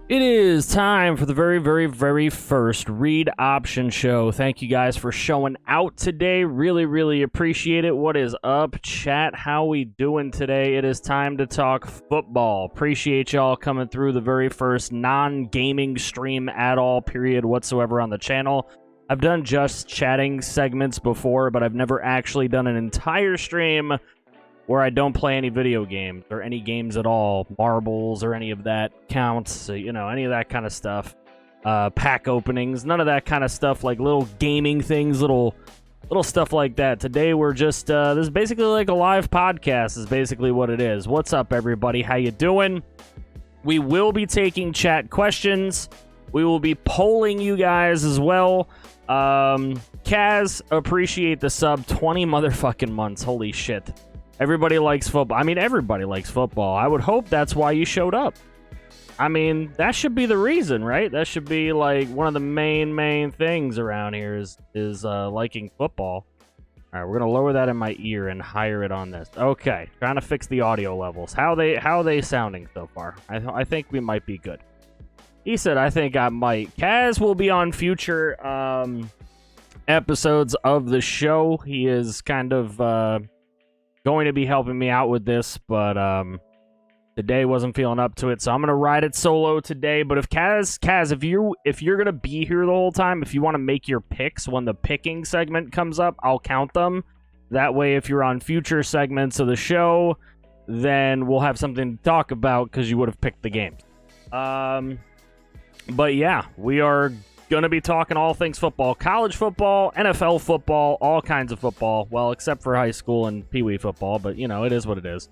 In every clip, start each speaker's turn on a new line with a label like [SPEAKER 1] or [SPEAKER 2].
[SPEAKER 1] It is time for the very first read option show. Thank you guys for showing out today. Really appreciate it. What is up, chat? How we doing today? It is time to talk football. Appreciate y'all coming through the very first non-gaming stream at all, period, whatsoever on the channel. I've done just chatting segments before, but I've never actually done an entire stream where I don't play any video games or any games at all, marbles or any of that counts, any of that kind of stuff. Pack openings, none of that kind of stuff, like little gaming things, little stuff like that. Today we're just, this is basically like a live podcast is basically what it is. What's up, everybody? How you doing? We will be taking chat questions. We will be polling you guys as well. Caz, appreciate the sub, 20 motherfucking months. Holy shit. Everybody likes football. I mean, everybody likes football. I would hope that's why you showed up. I mean, that should be the reason, right? That should be, like, one of the main things around here is liking football. All right, we're going to lower that in my ear and higher it on this. Okay, trying to fix the audio levels. How are they sounding so far? I think we might be good. He said, I think I might. Caz will be on future episodes of the show. He is kind of going to be helping me out with this, but today wasn't feeling up to it, so I'm gonna ride it solo today. But if Caz, if you're gonna be here the whole time, if you want to make your picks when the picking segment comes up, I'll count them. That way, if you're on future segments of the show, then we'll have something to talk about because you would have picked the games. But yeah, we are going to be talking all things football, college football, NFL football, all kinds of football. Well, except for high school and peewee football, but, it is what it is.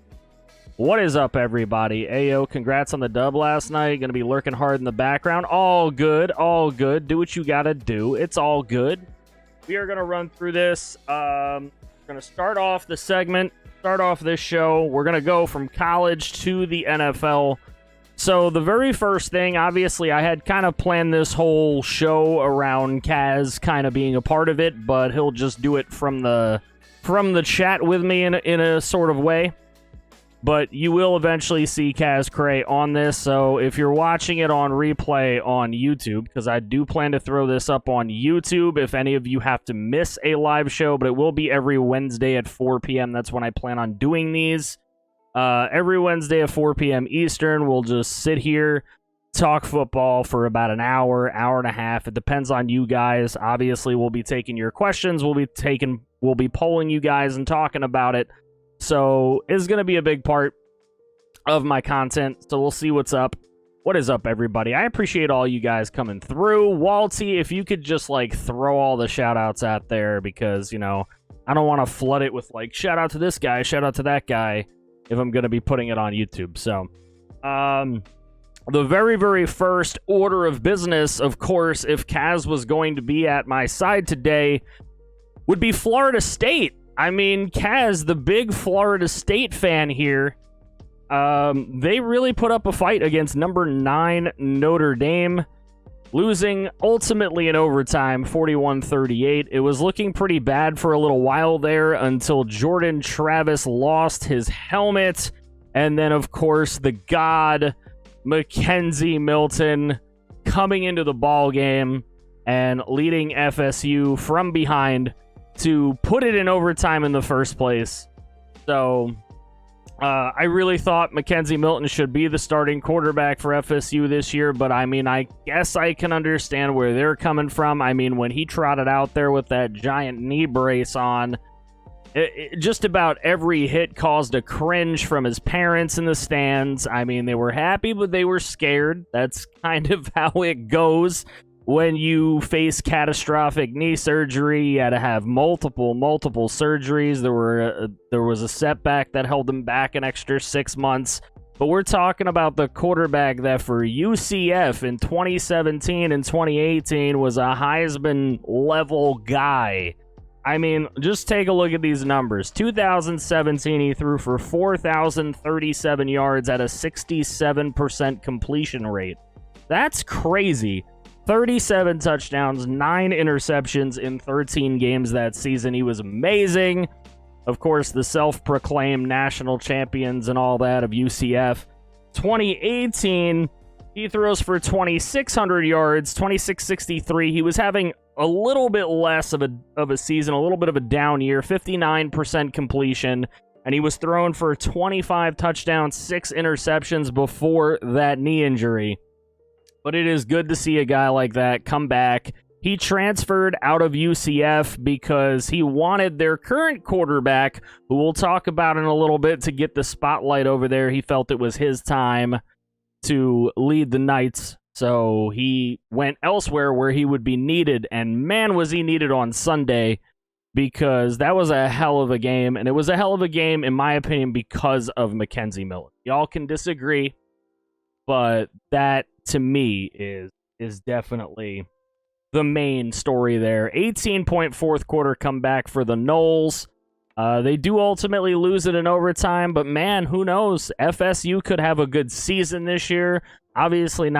[SPEAKER 1] What is up, everybody? Ayo, congrats on the dub last night. Going to be lurking hard in the background. All good. Do what you got to do. It's all good. We are going to run through this. We're going to start off the segment, start off this show. We're going to go from college to the NFL. So the very first thing, obviously, I had kind of planned this whole show around Caz kind of being a part of it, but he'll just do it from the chat with me in a sort of way. But you will eventually see Caz Cray on this, so if you're watching it on replay on YouTube, because I do plan to throw this up on YouTube if any of you have to miss a live show, but it will be every Wednesday at 4 p.m. That's when I plan on doing these. Every Wednesday at 4 p.m. Eastern, we'll just sit here, talk football for about an hour and a half. It depends on you guys. Obviously, we'll be taking your questions. We'll be polling you guys and talking about it. So it's going to be a big part of my content. So we'll see what's up. What is up, everybody? I appreciate all you guys coming through. Walty, if you could just throw all the shout outs out there because, I don't want to flood it with shout out to this guy, shout out to that guy, if I'm going to be putting it on YouTube. So, the very first order of business, of course, if Caz was going to be at my side today, would be Florida State. I mean, Caz, the big Florida State fan here, they really put up a fight against number 9 Notre Dame, losing ultimately in overtime, 41-38. It was looking pretty bad for a little while there until Jordan Travis lost his helmet. And then, of course, the god, McKenzie Milton, coming into the ball game and leading FSU from behind to put it in overtime in the first place. So I really thought McKenzie Milton should be the starting quarterback for FSU this year, but I mean, I guess I can understand where they're coming from. I mean, when he trotted out there with that giant knee brace on, just about every hit caused a cringe from his parents in the stands. I mean, they were happy, but they were scared. That's kind of how it goes when you face catastrophic knee surgery. You had to have multiple surgeries. There was a setback that held him back an extra 6 months. But we're talking about the quarterback that for UCF in 2017 and 2018 was a Heisman-level guy. I mean, just take a look at these numbers. 2017, he threw for 4,037 yards at a 67% completion rate. That's crazy. 37 touchdowns, 9 interceptions in 13 games that season. He was amazing. Of course, the self-proclaimed national champions and all that of UCF. 2018, He throws for 2,600 yards, 2,663. He was having a little bit less of a season, a little bit of a down year, 59% completion, and he was thrown for 25 touchdowns, 6 interceptions before that knee injury. But it is good to see a guy like that come back. He transferred out of UCF because he wanted their current quarterback, who we'll talk about in a little bit, to get the spotlight over there. He felt it was his time to lead the Knights, so he went elsewhere where he would be needed, and man, was he needed on Sunday, because that was a hell of a game, and it was a hell of a game, in my opinion, because of McKenzie Milton. Y'all can disagree, but that, to me, is definitely the main story there. 18-point fourth quarter comeback for the Noles. They do ultimately lose it in overtime, but man, who knows? FSU could have a good season this year. Obviously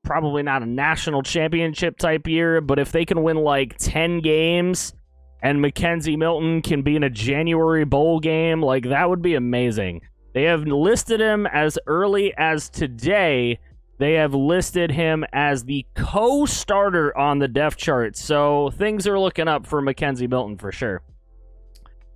[SPEAKER 1] probably not a national championship type year, but if they can win like 10 games and McKenzie Milton can be in a January bowl game, like that would be amazing. They have listed him as early as today. They have listed him as the co-starter on the depth chart, so things are looking up for McKenzie Milton for sure.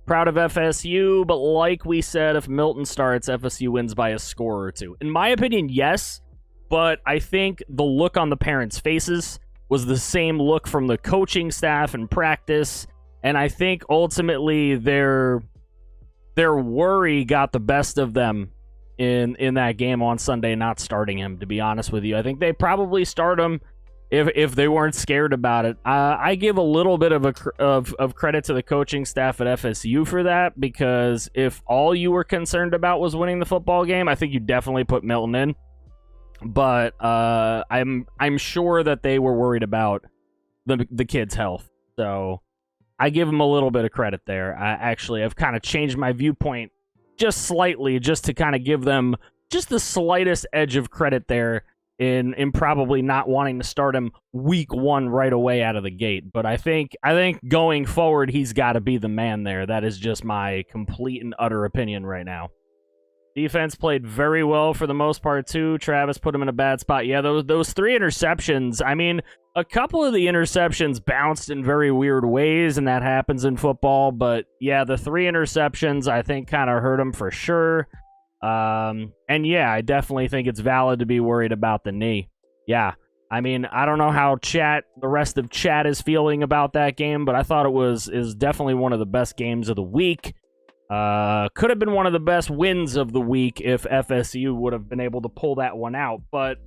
[SPEAKER 1] Proud of FSU, but like we said, if Milton starts, FSU wins by a score or two. In my opinion, yes, but I think the look on the parents' faces was the same look from the coaching staff in practice, and I think ultimately their worry got the best of them in that game on Sunday, not starting him, to be honest with you. I think they probably start him if they weren't scared about it. I give a little bit of credit to the coaching staff at FSU for that, because if all you were concerned about was winning the football game, I think you definitely put Milton in. But I'm sure that they were worried about the kid's health. So I give them a little bit of credit there. I've kind of changed my viewpoint just slightly, just to kind of give them just the slightest edge of credit there in probably not wanting to start him week one right away out of the gate. But I think going forward, he's got to be the man there. That is just my complete and utter opinion right now. Defense played very well for the most part, too. Travis put him in a bad spot. Yeah, those 3 interceptions, I mean, a couple of the interceptions bounced in very weird ways, and that happens in football. But, yeah, the 3 interceptions, I think, kind of hurt him for sure. And, yeah, I definitely think it's valid to be worried about the knee. Yeah, I mean, I don't know how the rest of chat is feeling about that game, but I thought is definitely one of the best games of the week. Could have been one of the best wins of the week if FSU would have been able to pull that one out. But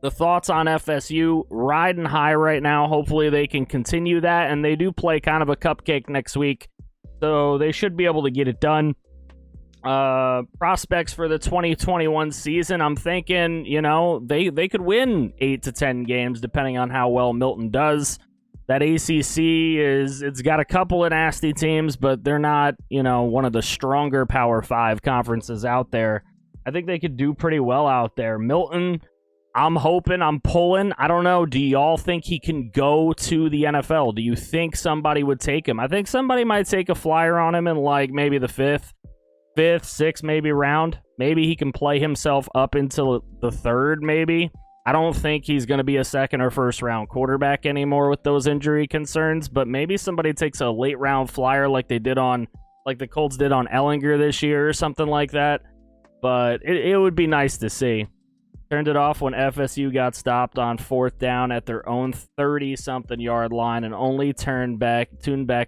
[SPEAKER 1] the thoughts on FSU, riding high right now. Hopefully they can continue that, and they do play kind of a cupcake next week, so they should be able to get it done. Prospects for the 2021 season, I'm thinking, they could win 8 to 10 games depending on how well Milton does. That ACC it's got a couple of nasty teams, but they're not, one of the stronger Power 5 conferences out there. I think they could do pretty well out there. Milton, I'm hoping, I'm pulling. I don't know. Do y'all think he can go to the NFL? Do you think somebody would take him? I think somebody might take a flyer on him in like maybe the fifth, sixth, maybe round. Maybe he can play himself up into the 3rd, maybe. I don't think he's going to be a 2nd or 1st round quarterback anymore with those injury concerns, but maybe somebody takes a late round flyer like the Colts did on Ellinger this year or something like that. But it would be nice to see. Turned it off when FSU got stopped on 4th down at their own 30-something yard line and only tuned back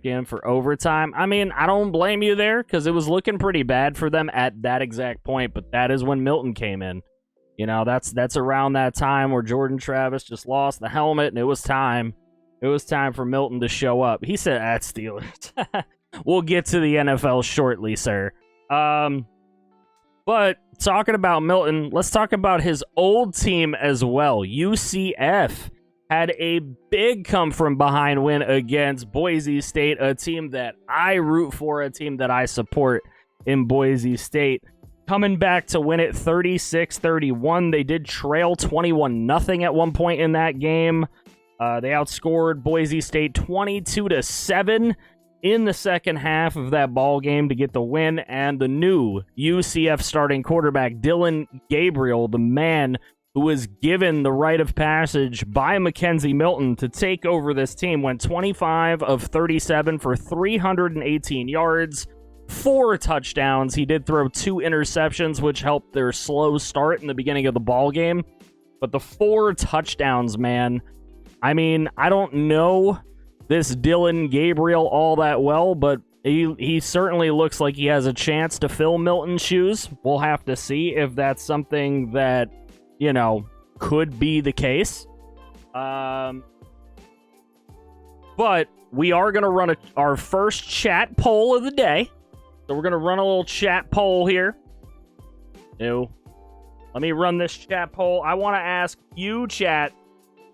[SPEAKER 1] in for overtime. I mean, I don't blame you there, because it was looking pretty bad for them at that exact point, but that is when Milton came in. That's around that time where Jordan Travis just lost the helmet, and it was time. It was time for Milton to show up. He said, "At Steelers." We'll get to the NFL shortly, sir. But talking about Milton, let's talk about his old team as well. UCF had a big come-from-behind win against Boise State, a team that I root for, a team that I support in Boise State. Coming back to win it 36-31. They did trail 21-0 at one point in that game. They outscored Boise State 22-7 in the second half of that ball game to get the win. And the new UCF starting quarterback, Dylan Gabriel, the man who was given the rite of passage by McKenzie Milton to take over this team, went 25 of 37 for 318 yards, 4 touchdowns. He did throw 2 interceptions, which helped their slow start in the beginning of the ball game. But the 4 touchdowns, man, I mean, I don't know this Dillon Gabriel all that well, but he certainly looks like he has a chance to fill Milton's shoes. We'll have to see if that's something that, you know, could be the case. But we are going to run our first chat poll of the day. So we're going to run a little chat poll here. Let me run this chat poll. I want to ask you, chat,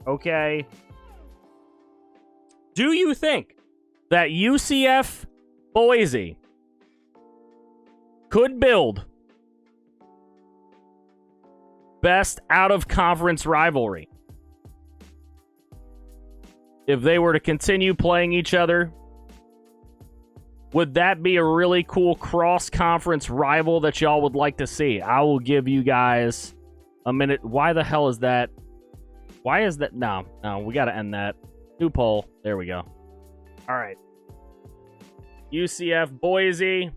[SPEAKER 1] okay, do you think that UCF Boise could build best out-of-conference rivalry if they were to continue playing each other? Would that be a really cool cross-conference rival that y'all would like to see? I will give you guys a minute. Why the hell is that? Why is that? No, we got to end that. New poll. There we go. All right. UCF Boise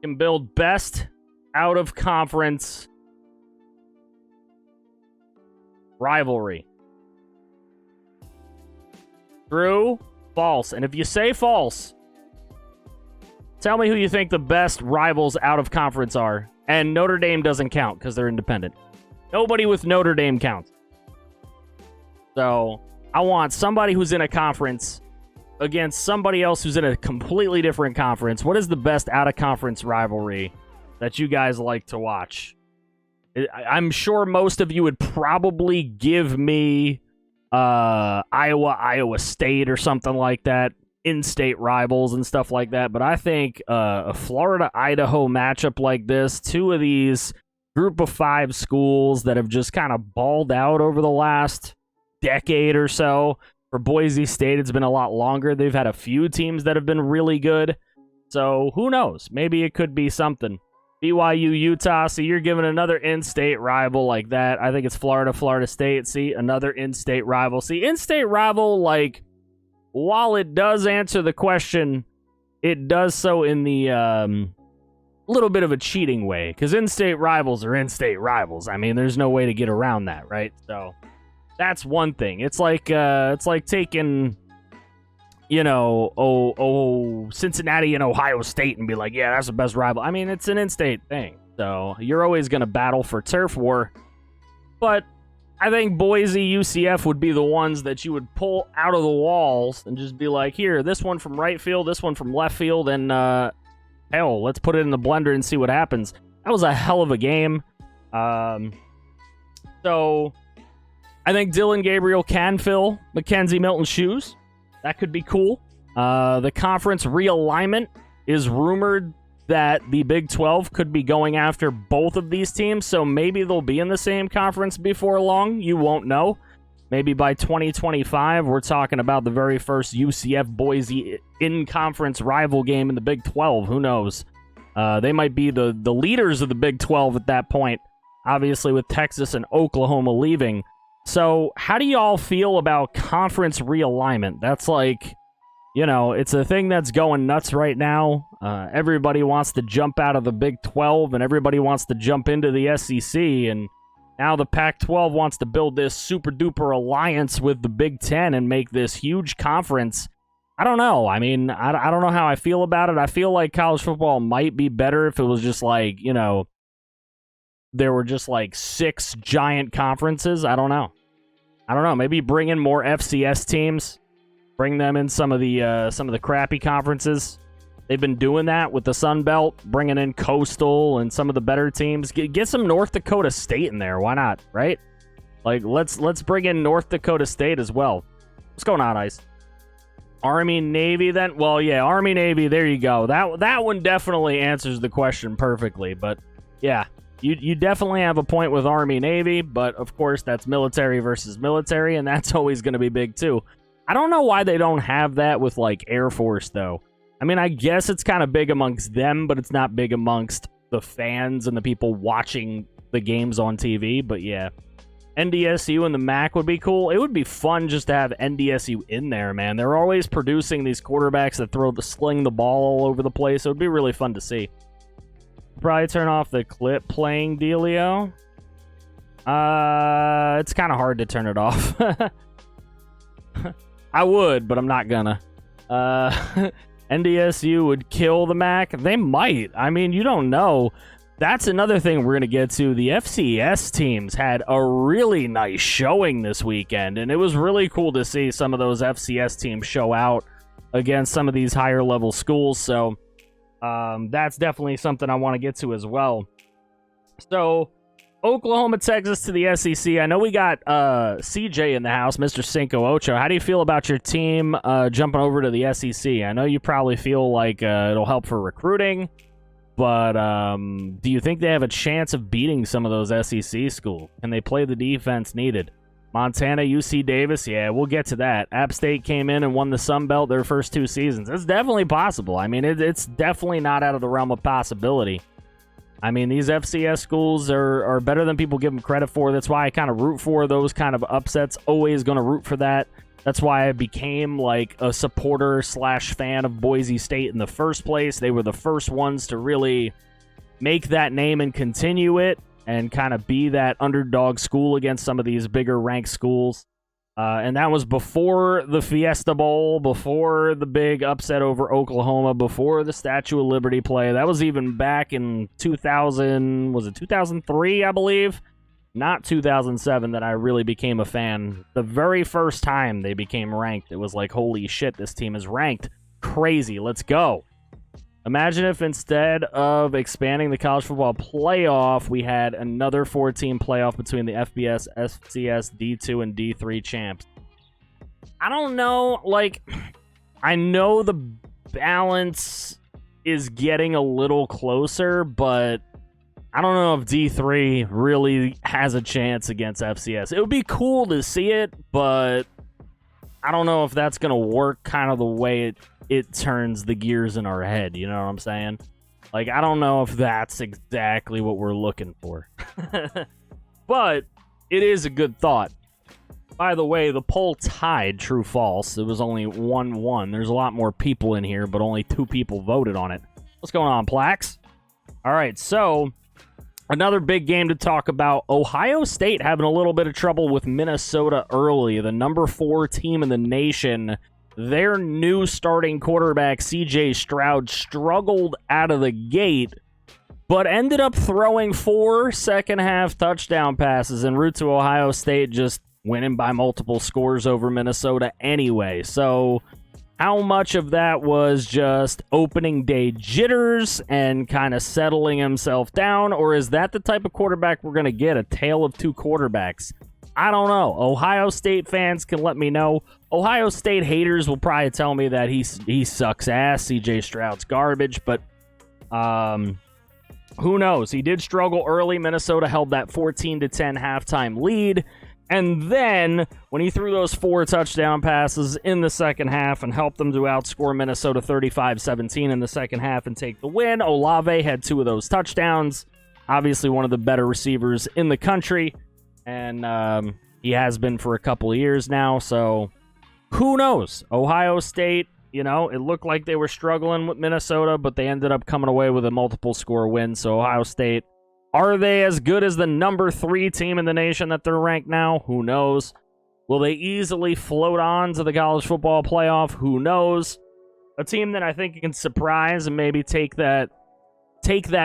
[SPEAKER 1] can build best out-of-conference rivalry. True? False. And if you say false, tell me who you think the best rivals out of conference are. And Notre Dame doesn't count because they're independent. Nobody with Notre Dame counts. So I want somebody who's in a conference against somebody else who's in a completely different conference. What is the best out of conference rivalry that you guys like to watch? I'm sure most of you would probably give me Iowa State or something like that, in-state rivals and stuff like that. But I think a Florida-Idaho matchup like this, 2 of these group of 5 schools that have just kind of balled out over the last decade or so. For Boise State, it's been a lot longer. They've had a few teams that have been really good. So who knows? Maybe it could be something. BYU, Utah. See, you're giving another in-state rival like that. I think it's Florida State. See, another in-state rival. See, in-state rival, like, while it does answer the question, it does so in the little bit of a cheating way. Because in-state rivals are in-state rivals. I mean, there's no way to get around that, right? So that's one thing. It's like taking, you know, Cincinnati and Ohio State and be like, yeah, that's the best rival. I mean, it's an in-state thing. So you're always going to battle for turf war. But I think Boise, UCF would be the ones that you would pull out of the walls and just be like, here, this one from right field, this one from left field, and hell, let's put it in the blender and see what happens. That was a hell of a game. So I think Dillon Gabriel can fill McKenzie Milton's shoes. That could be cool. The conference realignment is rumored that the Big 12 could be going after both of these teams, so maybe they'll be in the same conference before long. You won't know. Maybe by 2025, we're talking about the very first UCF-Boise in-conference rival game in the Big 12. Who knows? They might be the leaders of the Big 12 at that point, obviously with Texas and Oklahoma leaving. So how do y'all feel about conference realignment? That's like, you know, it's a thing that's going nuts right now. Everybody wants to jump out of the Big 12, and everybody wants to jump into the SEC, and now the Pac-12 wants to build this super-duper alliance with the Big 10 and make this huge conference. I don't know. I mean, I don't know how I feel about it. I feel like college football might be better if it was just like, you know, there were just like 6 giant conferences. I don't know. Maybe bring in more FCS teams. Bring them in some of the crappy conferences. They've been doing that with the Sun Belt, bringing in Coastal and some of the better teams. Get some North Dakota State in there. Why not? Right? Like let's bring in North Dakota State as well. What's going on, Ice? Army, Navy, then? Well, yeah, Army, Navy. There you go. That one definitely answers the question perfectly. But yeah. You definitely have a point with Army, Navy, but of course that's military versus military, and that's always going to be big too. I don't know why they don't have that with like Air Force though. I mean, I guess it's kind of big amongst them, but it's not big amongst the fans and the people watching the games on TV. But yeah, NDSU and the MAC would be cool. It would be fun just to have NDSU in there, man. They're always producing these quarterbacks that sling the ball all over the place. It would be really fun to see. Probably turn off the clip playing dealio. It's kind of hard to turn it off. I would, but I'm not gonna. NDSU would kill the MAC. They might. I mean, you don't know. That's another thing we're going to get to. The FCS teams had a really nice showing this weekend, and it was really cool to see some of those FCS teams show out against some of these higher-level schools. So that's definitely something I want to get to as well. So Oklahoma, Texas to the SEC. I know we got CJ in the house, Mr. Cinco Ocho. How do you feel about your team jumping over to the SEC? I know you probably feel like it'll help for recruiting, but do you think they have a chance of beating some of those SEC schools? Can they play the defense needed? Montana, UC Davis, yeah, we'll get to that. App State came in and won the Sun Belt their first 2 seasons. It's definitely possible. I mean, it's definitely not out of the realm of possibility. I mean, these FCS schools are better than people give them credit for. That's why I kind of root for those kind of upsets. Always going to root for that. That's why I became like a supporter / fan of Boise State in the first place. They were the first ones to really make that name and continue it and kind of be that underdog school against some of these bigger ranked schools. And that was before the Fiesta Bowl, before the big upset over Oklahoma, before the Statue of Liberty play. That was even back in 2000, was it 2003, I believe? Not 2007 that I really became a fan. The very first time they became ranked, it was like, holy shit, this team is ranked. Crazy, let's go. Imagine if instead of expanding the college football playoff, we had another 4-team playoff between the FBS, FCS, D2, and D3 champs. I don't know, like, I know the balance is getting a little closer, but I don't know if D3 really has a chance against FCS. It would be cool to see it, but I don't know if that's going to work kind of the way it turns the gears in our head. You know what I'm saying? Like, I don't know if that's exactly what we're looking for. But it is a good thought. By the way, the poll tied true-false. It was only 1-1. There's a lot more people in here, but only 2 people voted on it. What's going on, Plax? All right, so another big game to talk about. Ohio State having a little bit of trouble with Minnesota early. The number 4 team in the nation. Their new starting quarterback, C.J. Stroud, struggled out of the gate, but ended up throwing 4 second-half touchdown passes en route to Ohio State, just winning by multiple scores over Minnesota anyway. So how much of that was just opening day jitters and kind of settling himself down, or is that the type of quarterback we're going to get, a tale of 2 quarterbacks? I don't know. Ohio State fans can let me know. Ohio State haters will probably tell me that he sucks ass. CJ Stroud's garbage, but who knows? He did struggle early. Minnesota held that 14-10 halftime lead, and then when he threw those 4 touchdown passes in the second half and helped them to outscore Minnesota 35-17 in the second half and take the win, Olave had 2 of those touchdowns. Obviously one of the better receivers in the country. And he has been for a couple of years now, so who knows? Ohio State, you know, it looked like they were struggling with Minnesota, but they ended up coming away with a multiple score win. So Ohio State, are they as good as the number 3 team in the nation that they're ranked now? Who knows? Will they easily float on to the college football playoff? Who knows? A team that I think can surprise and maybe take that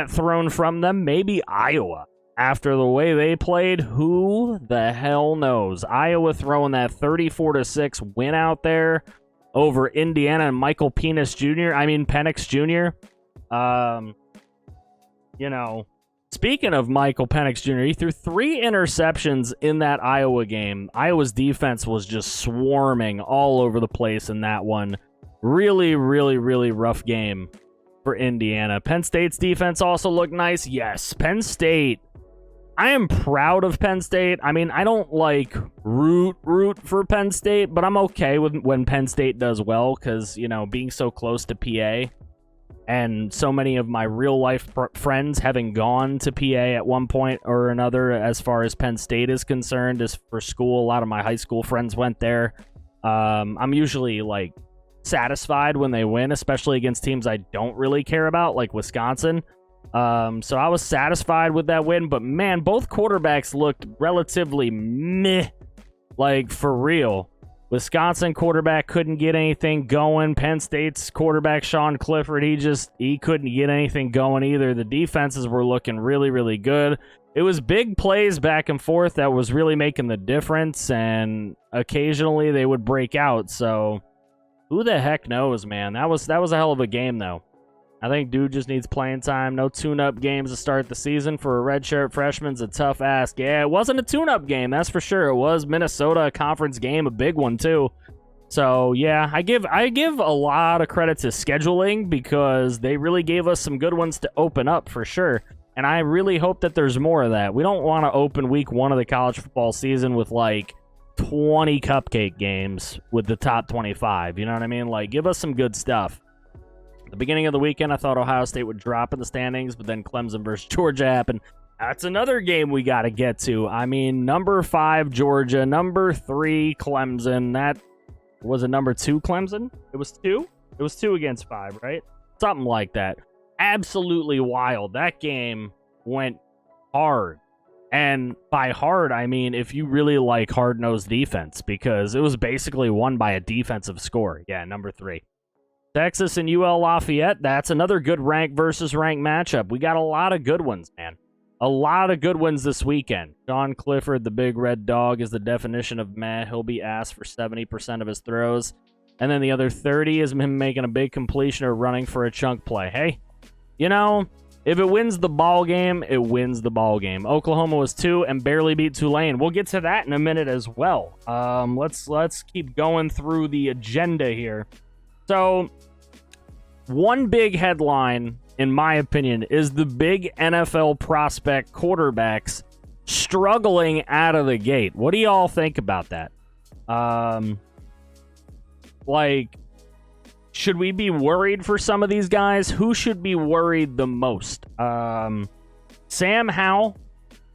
[SPEAKER 1] throne from them, maybe Iowa. After the way they played, who the hell knows? Iowa throwing that 34-6 win out there over Indiana and Michael Penix Jr. You know, speaking of Michael Penix Jr., he threw 3 interceptions in that Iowa game. Iowa's defense was just swarming all over the place in that one. Really, really, really rough game for Indiana. Penn State's defense also looked nice. Yes, Penn State. I am proud of Penn State. I mean, I don't like root for Penn State, but I'm okay with when Penn State does well because, you know, being so close to PA, and so many of my real-life friends having gone to PA at one point or another as far as Penn State is concerned, is for school. A lot of my high school friends went there. I'm usually, like, satisfied when they win, especially against teams I don't really care about, like Wisconsin. So I was satisfied with that win, but man, both quarterbacks looked relatively meh, like for real. Wisconsin quarterback couldn't get anything going. Penn State's quarterback, Sean Clifford, he couldn't get anything going either. The defenses were looking really, really good. It was big plays back and forth that was really making the difference, and occasionally they would break out. So who the heck knows, man? That was a hell of a game, though. I think dude just needs playing time. No tune-up games to start the season for a redshirt freshman's a tough ask. Yeah, it wasn't a tune-up game, that's for sure. It was Minnesota, a conference game, a big one too. So yeah, I give a lot of credit to scheduling because they really gave us some good ones to open up for sure. And I really hope that there's more of that. We don't want to open week 1 of the college football season with like 20 cupcake games with the top 25. You know what I mean? Like, give us some good stuff. The beginning of the weekend, I thought Ohio State would drop in the standings, but then Clemson versus Georgia happened. That's another game we got to get to. I mean, number 5, Georgia. Number 3, Clemson. That was a number 2, Clemson? It was 2? It was 2 against 5, right? Something like that. Absolutely wild. That game went hard. And by hard, I mean if you really like hard-nosed defense, because it was basically won by a defensive score. Yeah, number 3. Texas and UL Lafayette, that's another good rank versus rank matchup. We got a lot of good ones, man. A lot of good ones this weekend. Sean Clifford, the big red dog, is the definition of meh. He'll be asked for 70% of his throws. And then the other 30 is him making a big completion or running for a chunk play. Hey, you know, if it wins the ball game, it wins the ball game. Oklahoma was 2 and barely beat Tulane. We'll get to that in a minute as well. Let's keep going through the agenda here. So, one big headline, in my opinion, is the big NFL prospect quarterbacks struggling out of the gate. What do y'all think about that? Like, should we be worried for some of these guys? Who should be worried the most? Sam Howell,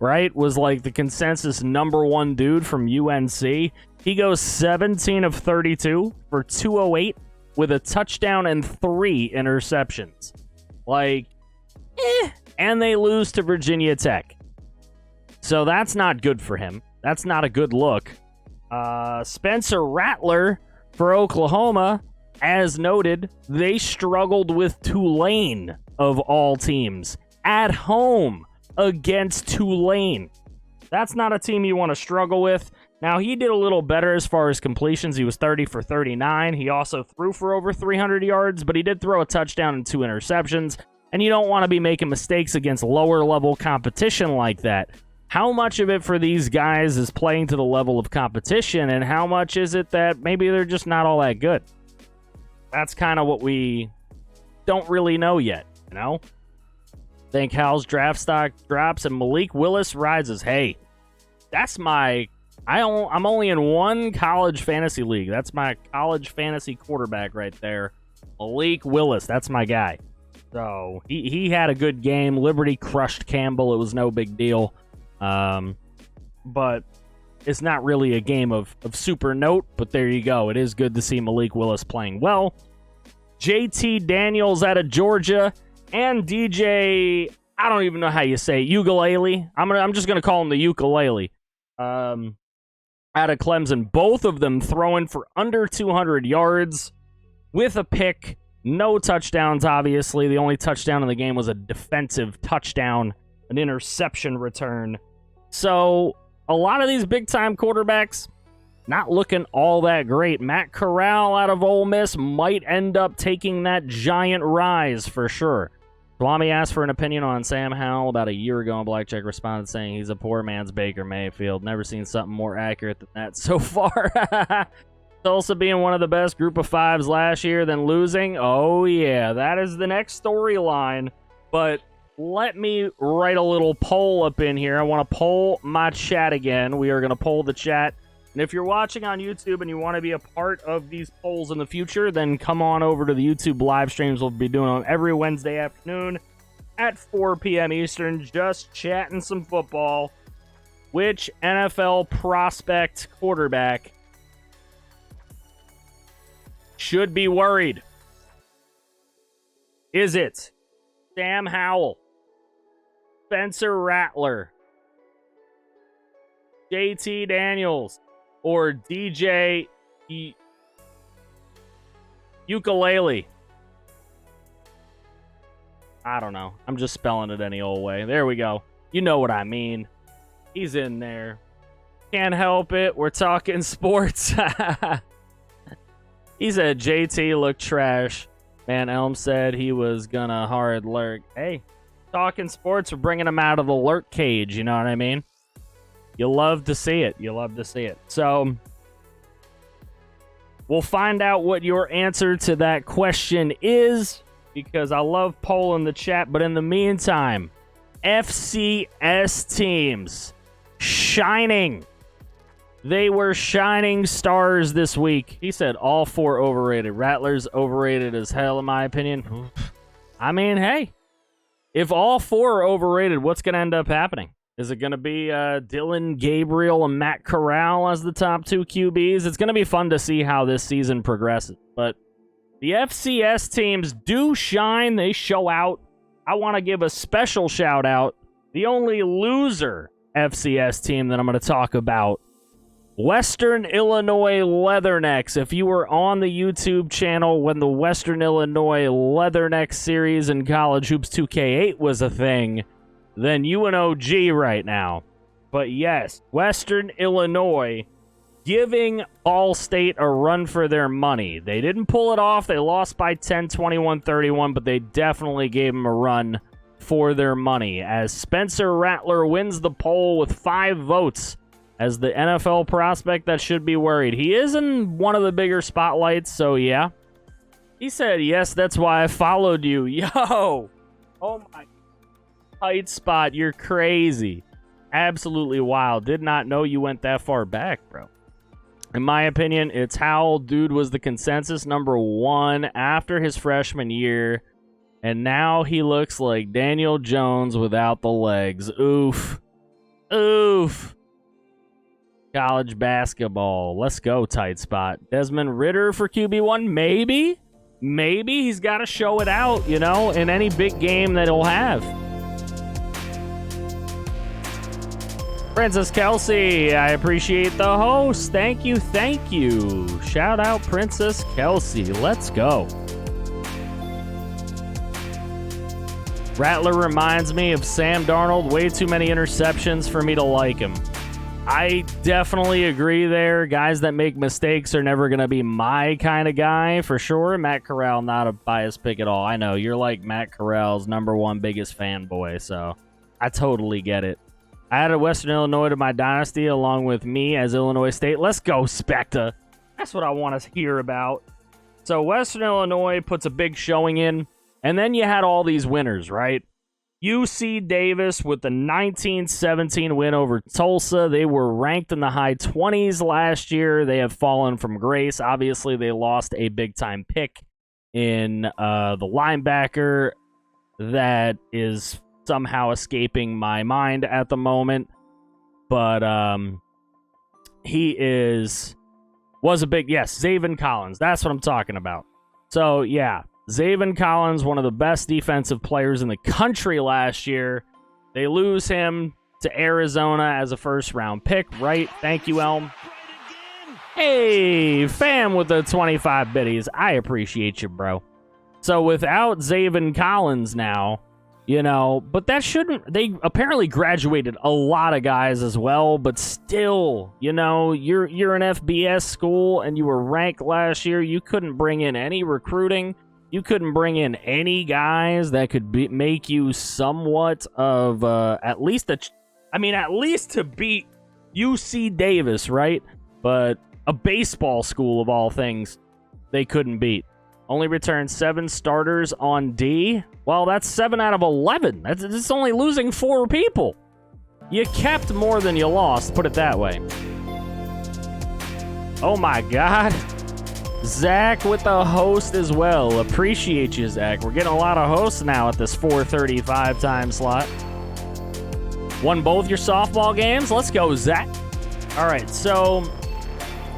[SPEAKER 1] right, was like the consensus number 1 dude from UNC. He goes 17 of 32 for 208. With a touchdown and 3 interceptions. Like, and they lose to Virginia Tech. So that's not good for him. That's not a good look. Spencer Rattler for Oklahoma, as noted, they struggled with Tulane, of all teams, at home against Tulane. That's not a team you want to struggle with. Now, he did a little better as far as completions. He was 30 for 39. He also threw for over 300 yards, but he did throw a touchdown and 2 interceptions. And you don't want to be making mistakes against lower-level competition like that. How much of it for these guys is playing to the level of competition, and how much is it that maybe they're just not all that good? That's kind of what we don't really know yet, you know? Think Howell's draft stock drops and Malik Willis rises. Hey, that's my... I'm only in one college fantasy league. That's my college fantasy quarterback right there. Malik Willis. That's my guy. So he had a good game. Liberty crushed Campbell. It was no big deal. But it's not really a game of super note. But there you go. It is good to see Malik Willis playing well. JT Daniels out of Georgia. And DJ, I don't even know how you say it, ukulele. I'm just gonna call him the ukulele. Out of Clemson, both of them throwing for under 200 yards with a pick. No touchdowns, obviously. The only touchdown in the game was a defensive touchdown, an interception return. So, a lot of these big-time quarterbacks not looking all that great. Matt Corral out of Ole Miss might end up taking that giant rise for sure. Swami asked for an opinion on Sam Howell about a year ago, and Blackjack responded saying he's a poor man's Baker Mayfield. Never seen something more accurate than that so far. Tulsa being one of the best group of 5s last year, then losing. Oh, yeah, that is the next storyline. But let me write a little poll up in here. I want to poll my chat again. We are going to poll the chat. And if you're watching on YouTube and you want to be a part of these polls in the future, then come on over to the YouTube live streams. We'll be doing them every Wednesday afternoon at 4 p.m. Eastern, just chatting some football. Which NFL prospect quarterback should be worried? Is it Sam Howell, Spencer Rattler, JT Daniels, or DJ Ukulele? I don't know. I'm just spelling it any old way. There we go. You know what I mean. He's in there. Can't help it. We're talking sports. He said JT looked trash. Man, Elm said he was gonna hard lurk. Hey, talking sports, we're bringing him out of the lurk cage. You know what I mean? You love to see it. You love to see it. So we'll find out what your answer to that question is, because I love polling the chat. But in the meantime, FCS teams shining. They were shining stars this week. He said all 4 overrated. Rattler's overrated as hell, in my opinion. I mean, hey, if all 4 are overrated, what's going to end up happening? Is it going to be Dylan Gabriel and Matt Corral as the top 2 QBs? It's going to be fun to see how this season progresses. But the FCS teams do shine. They show out. I want to give a special shout out. The only loser FCS team that I'm going to talk about, Western Illinois Leathernecks. If you were on the YouTube channel when the Western Illinois Leathernecks series in College Hoops 2K8 was a thing, then you an OG right now. But yes, Western Illinois giving Ball State a run for their money. They didn't pull it off. They lost by 10, 21-31, but they definitely gave them a run for their money, as Spencer Rattler wins the poll with 5 votes as the NFL prospect that should be worried. He is in one of the bigger spotlights, so yeah. He said, yes, that's why I followed you. Yo! Oh my. Tight spot, you're crazy. Absolutely wild. Did not know you went that far back, bro. In my opinion, it's Howell. Dude was the consensus number 1 after his freshman year, and now he looks like Daniel Jones without the legs. Oof. Oof. College basketball. Let's go, tight spot. Desmond Ridder for QB1? Maybe. Maybe he's got to show it out, you know, in any big game that he'll have. Princess Kelsey, I appreciate the host. Thank you, thank you. Shout out Princess Kelsey. Let's go. Rattler reminds me of Sam Darnold. Way too many interceptions for me to like him. I definitely agree there. Guys that make mistakes are never going to be my kind of guy, for sure. Matt Corral, not a biased pick at all. I know, you're like Matt Corral's #1 biggest fanboy, so I totally get it. I added Western Illinois to my dynasty along with me as Illinois State. Let's go, Specta. That's what I want to hear about. So Western Illinois puts a big showing in, and then you had all these winners, right? UC Davis with the 19-17 win over Tulsa. They were ranked in the high 20s last year. They have fallen from grace. Obviously, they lost a big-time pick in the linebacker that is somehow escaping my mind at the moment. But he was a big, yes, Zaven Collins. That's what I'm talking about. So, yeah. Zaven Collins, one of the best defensive players in the country last year. They lose him to Arizona as a first-round pick, right? Thank you, Elm. Hey, fam with the 25 biddies. I appreciate you, bro. So without Zaven Collins now, you know, but that shouldn't... They apparently graduated a lot of guys as well, but still, you know, you're an FBS school and you were ranked last year. You couldn't bring in any recruiting. You couldn't bring in any guys that could make you somewhat of at least to beat UC Davis, right? But a baseball school of all things, they couldn't beat. Only returned 7 starters on D. Well, that's 7 out of 11. That's only losing 4 people. You kept more than you lost, put it that way. Oh my God. Zach with the host as well. Appreciate you, Zach. We're getting a lot of hosts now at this 4:35 time slot. Won both your softball games? Let's go, Zach. All right, so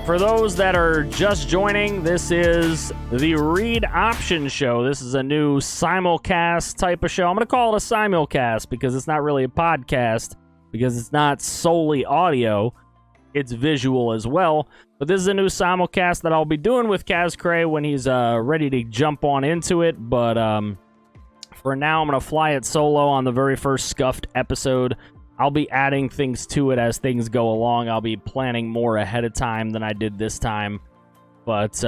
[SPEAKER 1] for those that are just joining, this is the Read Option Show. This is a new simulcast type of show. I'm going to call it a simulcast because it's not really a podcast, because it's not solely audio. It's visual as well. But this is a new simulcast that I'll be doing with Caz Cray when he's ready to jump on into it. But for now, I'm going to fly it solo on the very first Scuffed episode. I'll be adding things to it as things go along. I'll be planning more ahead of time than I did this time. But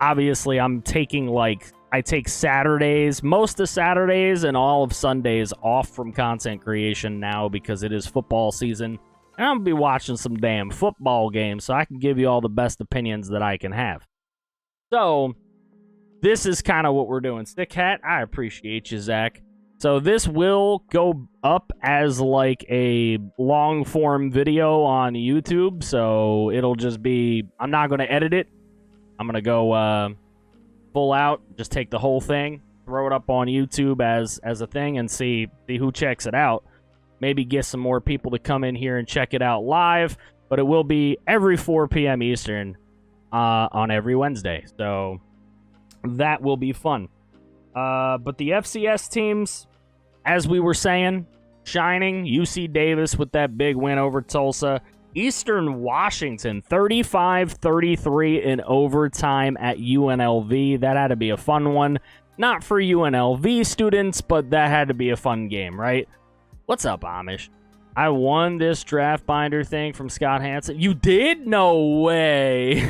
[SPEAKER 1] obviously, I'm taking I take Saturdays, most of Saturdays and all of Sundays off from content creation now because it is football season. And I'm going to be watching some damn football games so I can give you all the best opinions that I can have. So, this is kind of what we're doing. Stick Hat, I appreciate you, Zach. So, this will go up as like a long-form video on YouTube. So, it'll just be, I'm not going to edit it. I'm going to go full out, just take the whole thing, throw it up on YouTube as a thing and see who checks it out. Maybe get some more people to come in here and check it out live, but it will be every 4 p.m. Eastern on every Wednesday, so that will be fun. But the FCS teams, as we were saying, shining. UC Davis with that big win over Tulsa. Eastern Washington, 35-33 in overtime at UNLV. That had to be a fun one. Not for UNLV students, but that had to be a fun game, right? What's up, Amish? I won this draft binder thing from Scott Hansen. You did? No way.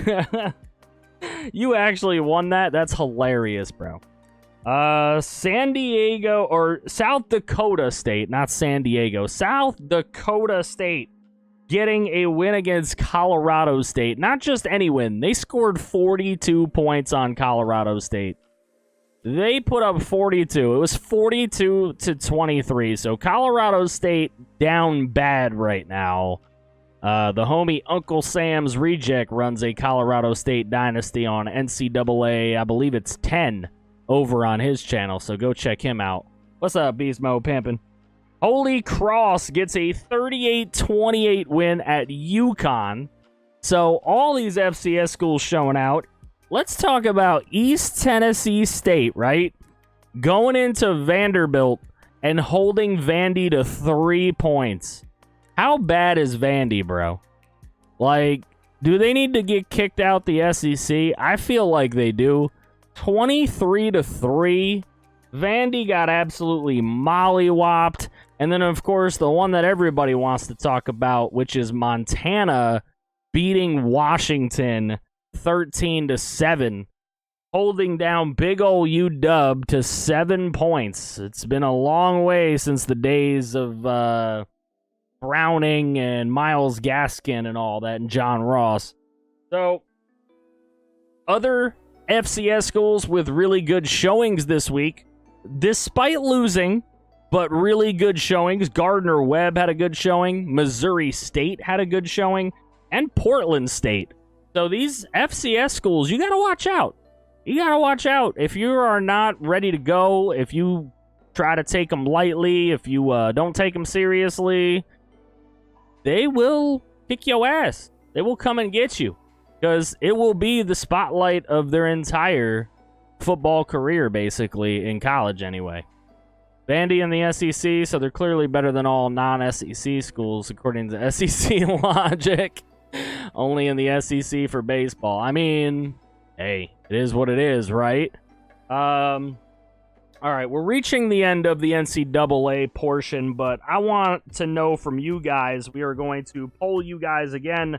[SPEAKER 1] You actually won that? That's hilarious, bro. San Diego or South Dakota State, not San Diego. South Dakota State getting a win against Colorado State. Not just any win. They scored 42 points on Colorado State. They put up 42. It was 42-23. So Colorado State down bad right now. The homie Uncle Sam's Reject runs a Colorado State dynasty on NCAA. I believe it's 10 over on his channel. So go check him out. What's up, Beast Mode Pimpin'? Holy Cross gets a 38-28 win at UConn. So all these FCS schools showing out. Let's talk about East Tennessee State, right? Going into Vanderbilt and holding Vandy to 3 points. How bad is Vandy, bro? Like, do they need to get kicked out the SEC? I feel like they do. 23-3. Vandy got absolutely mollywopped. And then, of course, the one that everybody wants to talk about, which is Montana beating Washington 13-7, holding down big ol' UW to 7 points. It's been a long way since the days of Browning and Myles Gaskin and all that, and John Ross. So, other FCS schools with really good showings this week, despite losing, but really good showings. Gardner-Webb had a good showing. Missouri State had a good showing. And Portland State. So these FCS schools, you got to watch out. You got to watch out. If you are not ready to go, if you try to take them lightly, if you don't take them seriously, they will kick your ass. They will come and get you. Because it will be the spotlight of their entire football career, basically, in college anyway. Vandy in the SEC, so they're clearly better than all non-SEC schools, according to SEC logic. Only in the SEC for baseball. I mean, hey, it is what it is, right? All right, we're reaching the end of the NCAA portion, but I want to know from you guys, we are going to poll you guys again,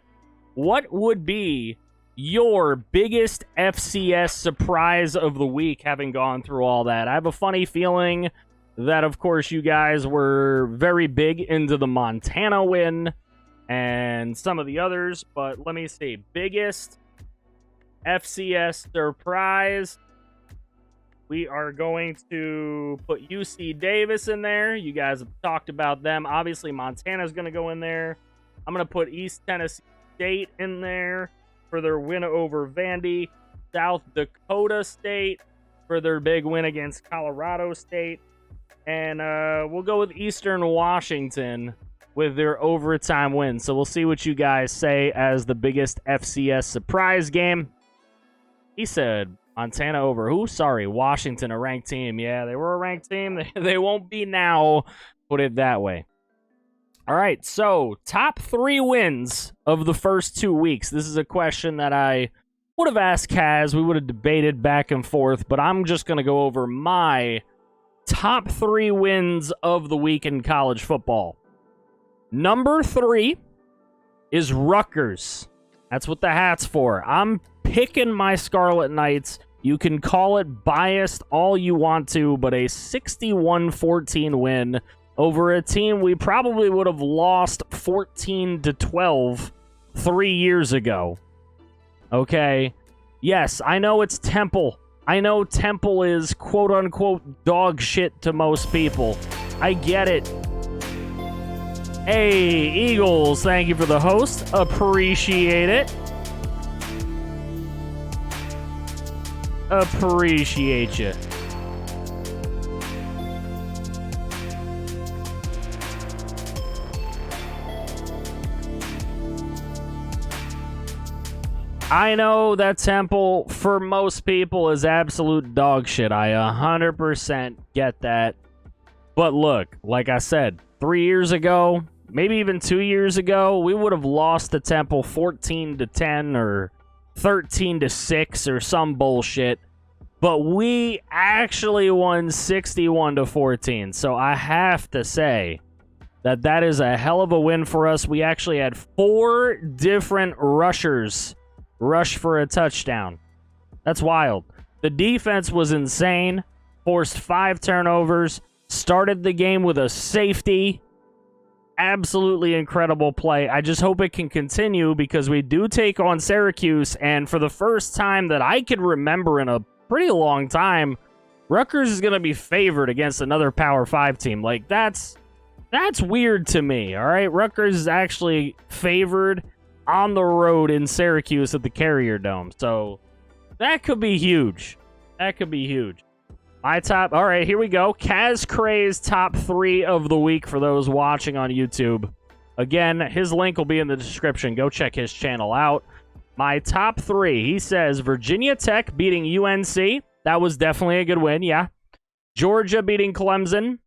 [SPEAKER 1] what would be your biggest FCS surprise of the week, having gone through all that? I have a funny feeling that, of course, you guys were very big into the Montana win and some of the others, but let me see. Biggest FCS surprise. We are going to put UC Davis in there. You guys have talked about them. Obviously, Montana's going to go in there. I'm going to put East Tennessee State in there. for their win over Vandy. South Dakota State for their big win against Colorado State. And we'll go with Eastern Washington with their overtime win. So we'll see what you guys say as the biggest FCS surprise game. He said Montana over who? Sorry, Washington, a ranked team. Yeah, they were a ranked team. They won't be now. Put it that way. All right, so top 3 wins of the first 2 weeks. This is a question that I would have asked Caz. We would have debated back and forth, but I'm just going to go over my top 3 wins of the week in college football. Number 3 is Rutgers. That's what the hat's for. I'm picking my Scarlet Knights. You can call it biased all you want to, but a 61-14 win over a team we probably would have lost 14-12 3 years ago. Okay? Yes, I know it's Temple. I know Temple is quote-unquote dog shit to most people. I get it. Hey, Eagles, thank you for the host. Appreciate it. Appreciate you. I know that Temple, for most people, is absolute dog shit. I 100% get that. But look, like I said, 3 years ago, maybe even 2 years ago, we would have lost to Temple 14-10 or 13-6 or some bullshit. But we actually won 61-14. So I have to say that is a hell of a win for us. We actually had 4 different rushers rush for a touchdown. That's wild. The defense was insane. Forced 5 turnovers. Started the game with a safety. Absolutely incredible play. I just hope it can continue because we do take on Syracuse, and for the first time that I can remember in a pretty long time, Rutgers is going to be favored against another Power 5 team. Like, that's weird to me, all right? Rutgers is actually favored on the road in Syracuse at the Carrier Dome. So that could be huge. That could be huge. My top... All right, here we go. Caz Cray's top 3 of the week for those watching on YouTube. Again, his link will be in the description. Go check his channel out. My top 3. He says Virginia Tech beating UNC. That was definitely a good win, yeah. Georgia beating Clemson.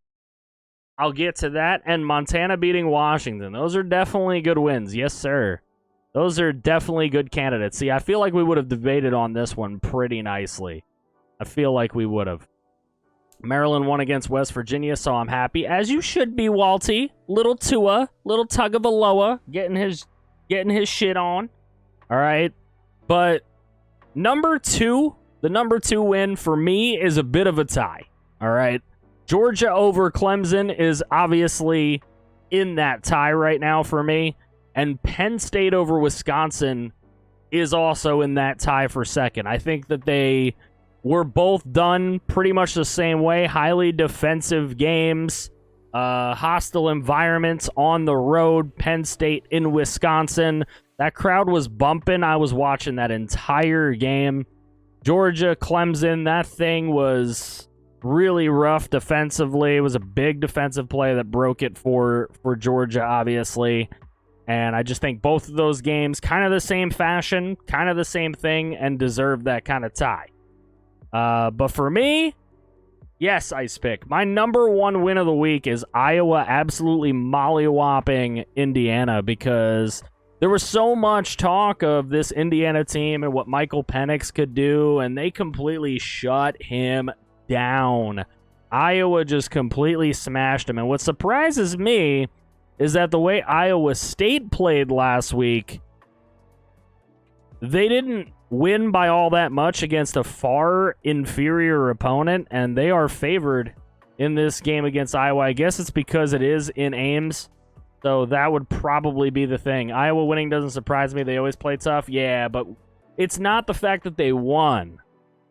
[SPEAKER 1] I'll get to that. And Montana beating Washington. Those are definitely good wins. Yes, sir. Those are definitely good candidates. See, I feel like we would have debated on this one pretty nicely. I feel like we would have. Maryland won against West Virginia, so I'm happy. As you should be, Walty. Little Tua, little Tagovailoa, getting his shit on. All right. But number 2, the number 2 win for me is a bit of a tie. All right. Georgia over Clemson is obviously in that tie right now for me. And Penn State over Wisconsin is also in that tie for second. I think that they were both done pretty much the same way. Highly defensive games, hostile environments on the road. Penn State in Wisconsin. That crowd was bumping. I was watching that entire game. Georgia, Clemson, that thing was really rough defensively. It was a big defensive play that broke it for Georgia, obviously. And I just think both of those games, kind of the same fashion, kind of the same thing, and deserve that kind of tie. But for me, yes, Ice Pick. My number 1 win of the week is Iowa absolutely mollywhopping Indiana, because there was so much talk of this Indiana team and what Michael Penix could do, and they completely shut him down. Iowa just completely smashed him. And what surprises me is that the way Iowa State played last week, they didn't win by all that much against a far inferior opponent, and they are favored in this game against Iowa. I guess it's because it is in Ames, so that would probably be the thing. Iowa winning doesn't surprise me. They always play tough, yeah, but it's not the fact that they won.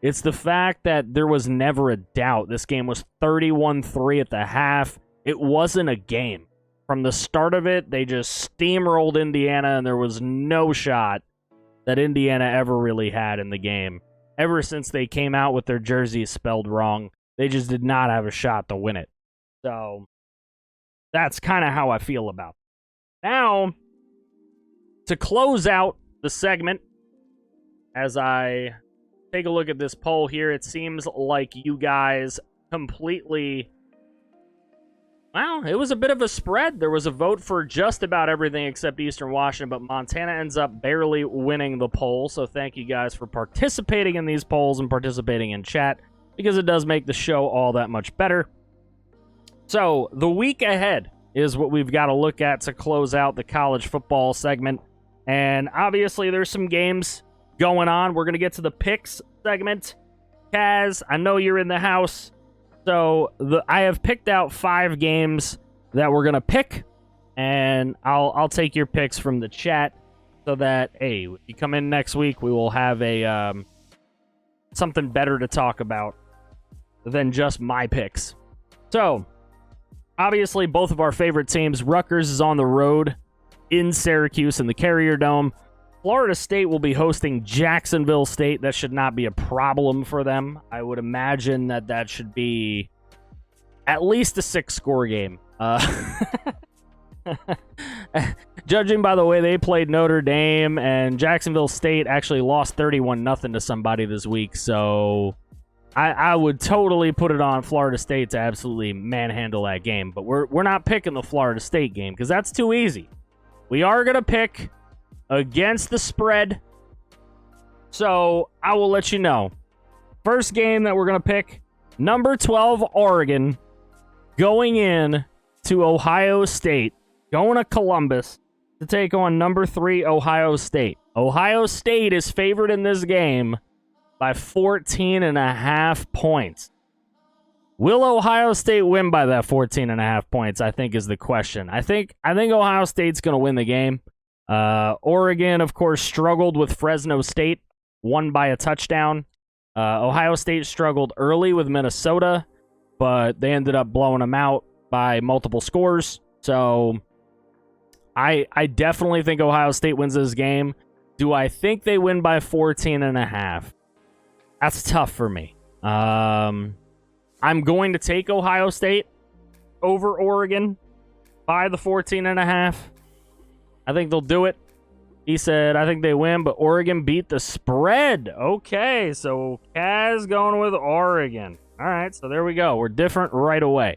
[SPEAKER 1] It's the fact that there was never a doubt. This game was 31-3 at the half. It wasn't a game. From the start of it, they just steamrolled Indiana, and there was no shot that Indiana ever really had in the game. Ever since they came out with their jerseys spelled wrong, they just did not have a shot to win it. So that's kind of how I feel about it. Now, to close out the segment, as I take a look at this poll here, it seems like you guys completely... Well, it was a bit of a spread. There was a vote for just about everything except Eastern Washington, but Montana ends up barely winning the poll. So thank you guys for participating in these polls and participating in chat, because it does make the show all that much better. So the week ahead is what we've got to look at to close out the college football segment. And obviously there's some games going on. We're going to get to the picks segment. Caz, I know you're in the house. So I have picked out 5 games that we're going to pick, and I'll take your picks from the chat so that, hey, when you come in next week, we will have a something better to talk about than just my picks. So, obviously, both of our favorite teams, Rutgers is on the road in Syracuse in the Carrier Dome. Florida State will be hosting Jacksonville State. That should not be a problem for them. I would imagine that should be at least a 6-score game. Judging by the way they played Notre Dame, and Jacksonville State actually lost 31-0 to somebody this week, so I would totally put it on Florida State to absolutely manhandle that game. But we're not picking the Florida State game because that's too easy. We are going to pick against the spread, so I will let you know. First game that we're going to pick, number 12, Oregon, going in to Ohio State, going to Columbus to take on number 3, Ohio State. Ohio State is favored in this game by 14.5 points. Will Ohio State win by that 14.5 points, I think, is the question. I think Ohio State's going to win the game. Oregon, of course, struggled with Fresno State, won by a touchdown. Ohio State struggled early with Minnesota, but they ended up blowing them out by multiple scores. So I definitely think Ohio State wins this game. Do I think they win by 14.5? That's tough for me. I'm going to take Ohio State over Oregon by the 14.5. I think they'll do it. He said, I think they win, but Oregon beat the spread. Okay, so Caz going with Oregon. All right, so there we go. We're different right away.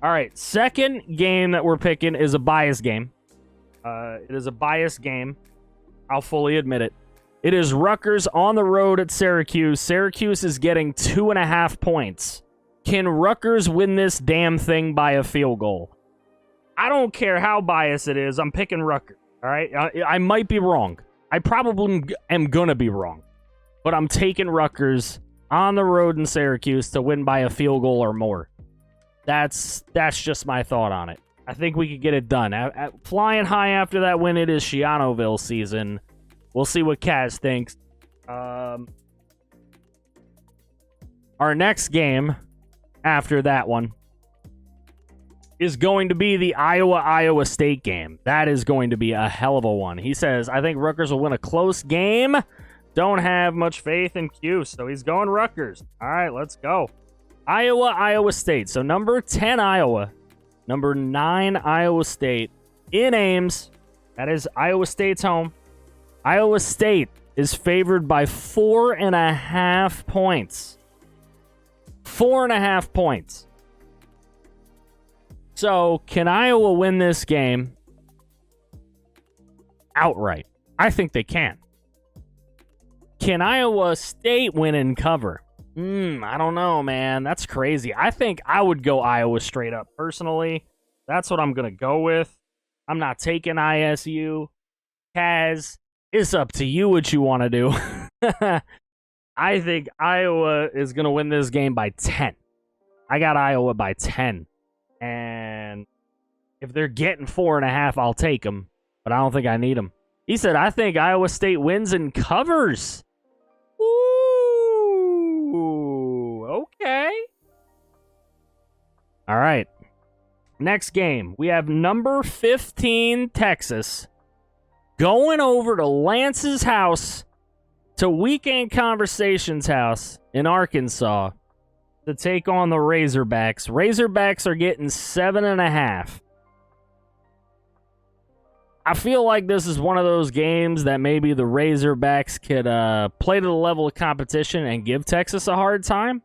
[SPEAKER 1] All right, second game that we're picking is a bias game. It is a bias game. I'll fully admit it. It is Rutgers on the road at Syracuse. Syracuse is getting 2.5 points. Can Rutgers win this damn thing by a field goal? I don't care how biased it is. I'm picking Rutgers, all right? I might be wrong. I probably am going to be wrong. But I'm taking Rutgers on the road in Syracuse to win by a field goal or more. That's just my thought on it. I think we could get it done. Flying high after that win, it is Shianoville season. We'll see what Caz thinks. Our next game after that one is going to be the Iowa State game. That is going to be a hell of a one. He says, I think Rutgers will win a close game. Don't have much faith in Q, so he's going Rutgers. All right, let's go. Iowa State. So number 10, Iowa. Number 9, Iowa State. In Ames. That is Iowa State's home. Iowa State is favored by 4.5 points. 4.5 points. So, can Iowa win this game outright? I think they can. Can Iowa State win and cover? I don't know, man. That's crazy. I think I would go Iowa straight up. Personally, that's what I'm going to go with. I'm not taking ISU. Caz, it's up to you what you want to do. I think Iowa is going to win this game by 10. I got Iowa by 10. And if they're getting 4.5, I'll take them. But I don't think I need them. He said, I think Iowa State wins and covers. Ooh, okay. All right. Next game. We have number 15, Texas, going over to Lance's house, to Weekend Conversations house in Arkansas, to take on the Razorbacks. Razorbacks are getting 7.5. I feel like this is one of those games that maybe the Razorbacks could play to the level of competition and give Texas a hard time.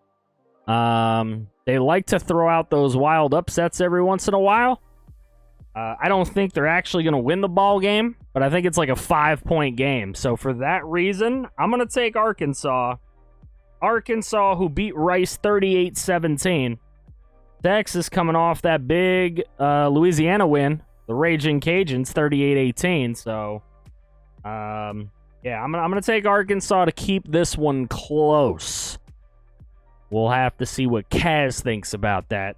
[SPEAKER 1] They like to throw out those wild upsets every once in a while. I don't think they're actually going to win the ball game, but I think it's like a 5-point game. So for that reason, I'm going to take Arkansas. Arkansas, who beat Rice 38-17. Texas coming off that big Louisiana win. The Raging Cajuns, 38-18. So, yeah, I'm gonna take Arkansas to keep this one close. We'll have to see what Caz thinks about that.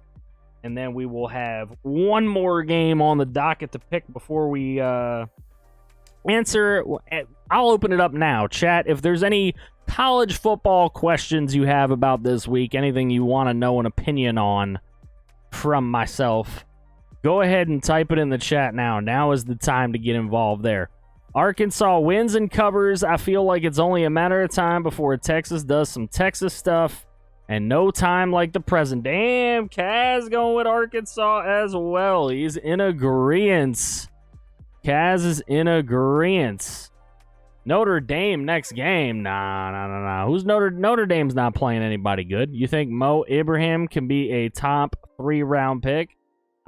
[SPEAKER 1] And then we will have one more game on the docket to pick before we answer. I'll open it up now, chat. If there's any college football questions you have about this week, anything you want to know an opinion on from myself, go ahead and type it in the chat now. Now is the time to get involved there. Arkansas wins and covers. I feel like it's only a matter of time before Texas does some Texas stuff. And no time like the present. Damn, Caz going with Arkansas as well. He's in agreeance. Caz is in agreeance. Notre Dame next game. Nah. Who's Notre Dame's not playing anybody good? You think Mo Ibrahim can be a top 3-round pick?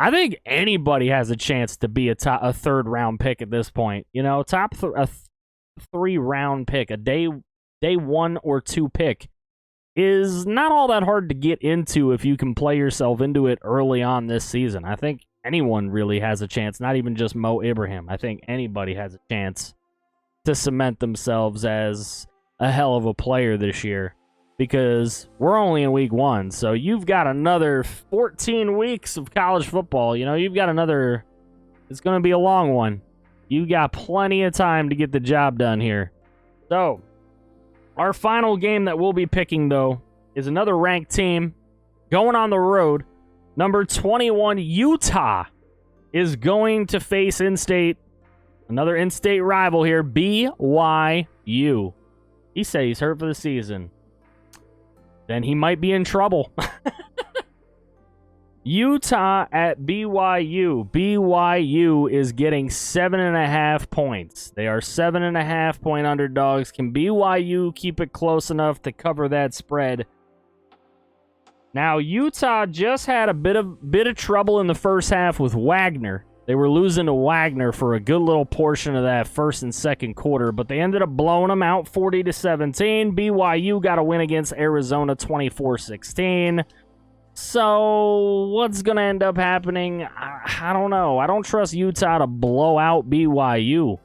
[SPEAKER 1] I think anybody has a chance to be a 3rd-round pick at this point. You know, a 3-round pick, a day 1 or 2 pick is not all that hard to get into if you can play yourself into it early on this season. I think anyone really has a chance, not even just Mo Ibrahim. I think anybody has a chance to cement themselves as a hell of a player this year, because we're only in week 1, so you've got another 14 weeks of college football. You know, you've got another, it's going to be a long one. You got plenty of time to get the job done here. So, our final game that we'll be picking, though, is another ranked team going on the road. Number 21, Utah, is going to face in-state, another in-state rival here, BYU. He said he's hurt for the season. Then he might be in trouble. Utah at BYU. BYU is getting 7.5 points. They are 7.5-point underdogs. Can BYU keep it close enough to cover that spread? Now, Utah just had a bit of trouble in the first half with Wagner. They were losing to Wagner for a good little portion of that first and second quarter, but they ended up blowing them out 40-17. BYU got a win against Arizona 24-16. So, what's going to end up happening? I don't know. I don't trust Utah to blow out BYU.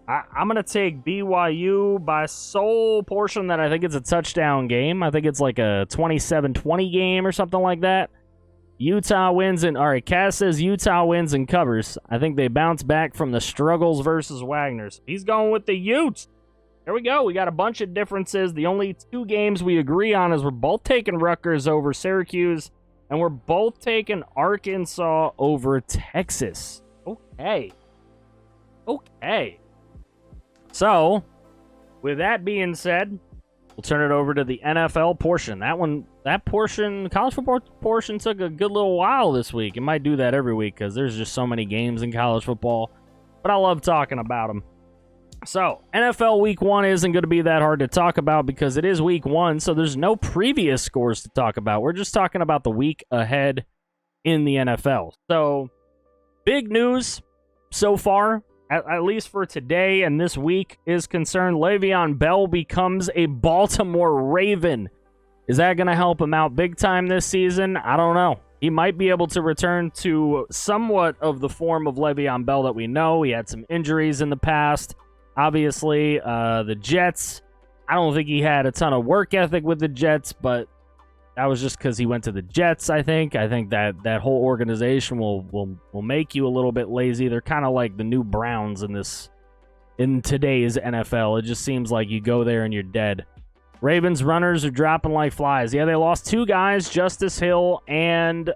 [SPEAKER 1] I'm going to take BYU by sole portion that I think it's a touchdown game. I think it's like a 27-20 game or something like that. Utah wins and... All right, Caz says Utah wins and covers. I think they bounce back from the struggles versus Wagner's. He's going with the Utes. There we go. We got a bunch of differences. The only 2 games we agree on is we're both taking Rutgers over Syracuse, and we're both taking Arkansas over Texas. Okay. So, with that being said, we'll turn it over to the NFL portion. College football portion took a good little while this week. It might do that every week because there's just so many games in college football, but I love talking about them. So, NFL Week 1 isn't going to be that hard to talk about because it is Week 1, so there's no previous scores to talk about. We're just talking about the week ahead in the NFL. So, big news so far, at least for today and this week, is concerned. Le'Veon Bell becomes a Baltimore Raven. Is that going to help him out big time this season? I don't know. He might be able to return to somewhat of the form of Le'Veon Bell that we know. He had some injuries in the past. Obviously, the Jets, I don't think he had a ton of work ethic with the Jets, but that was just because he went to the Jets, I think. I think that whole organization will make you a little bit lazy. They're kind of like the new Browns in today's NFL. It just seems like you go there and you're dead. Ravens runners are dropping like flies. Yeah, they lost 2 guys, Justice Hill and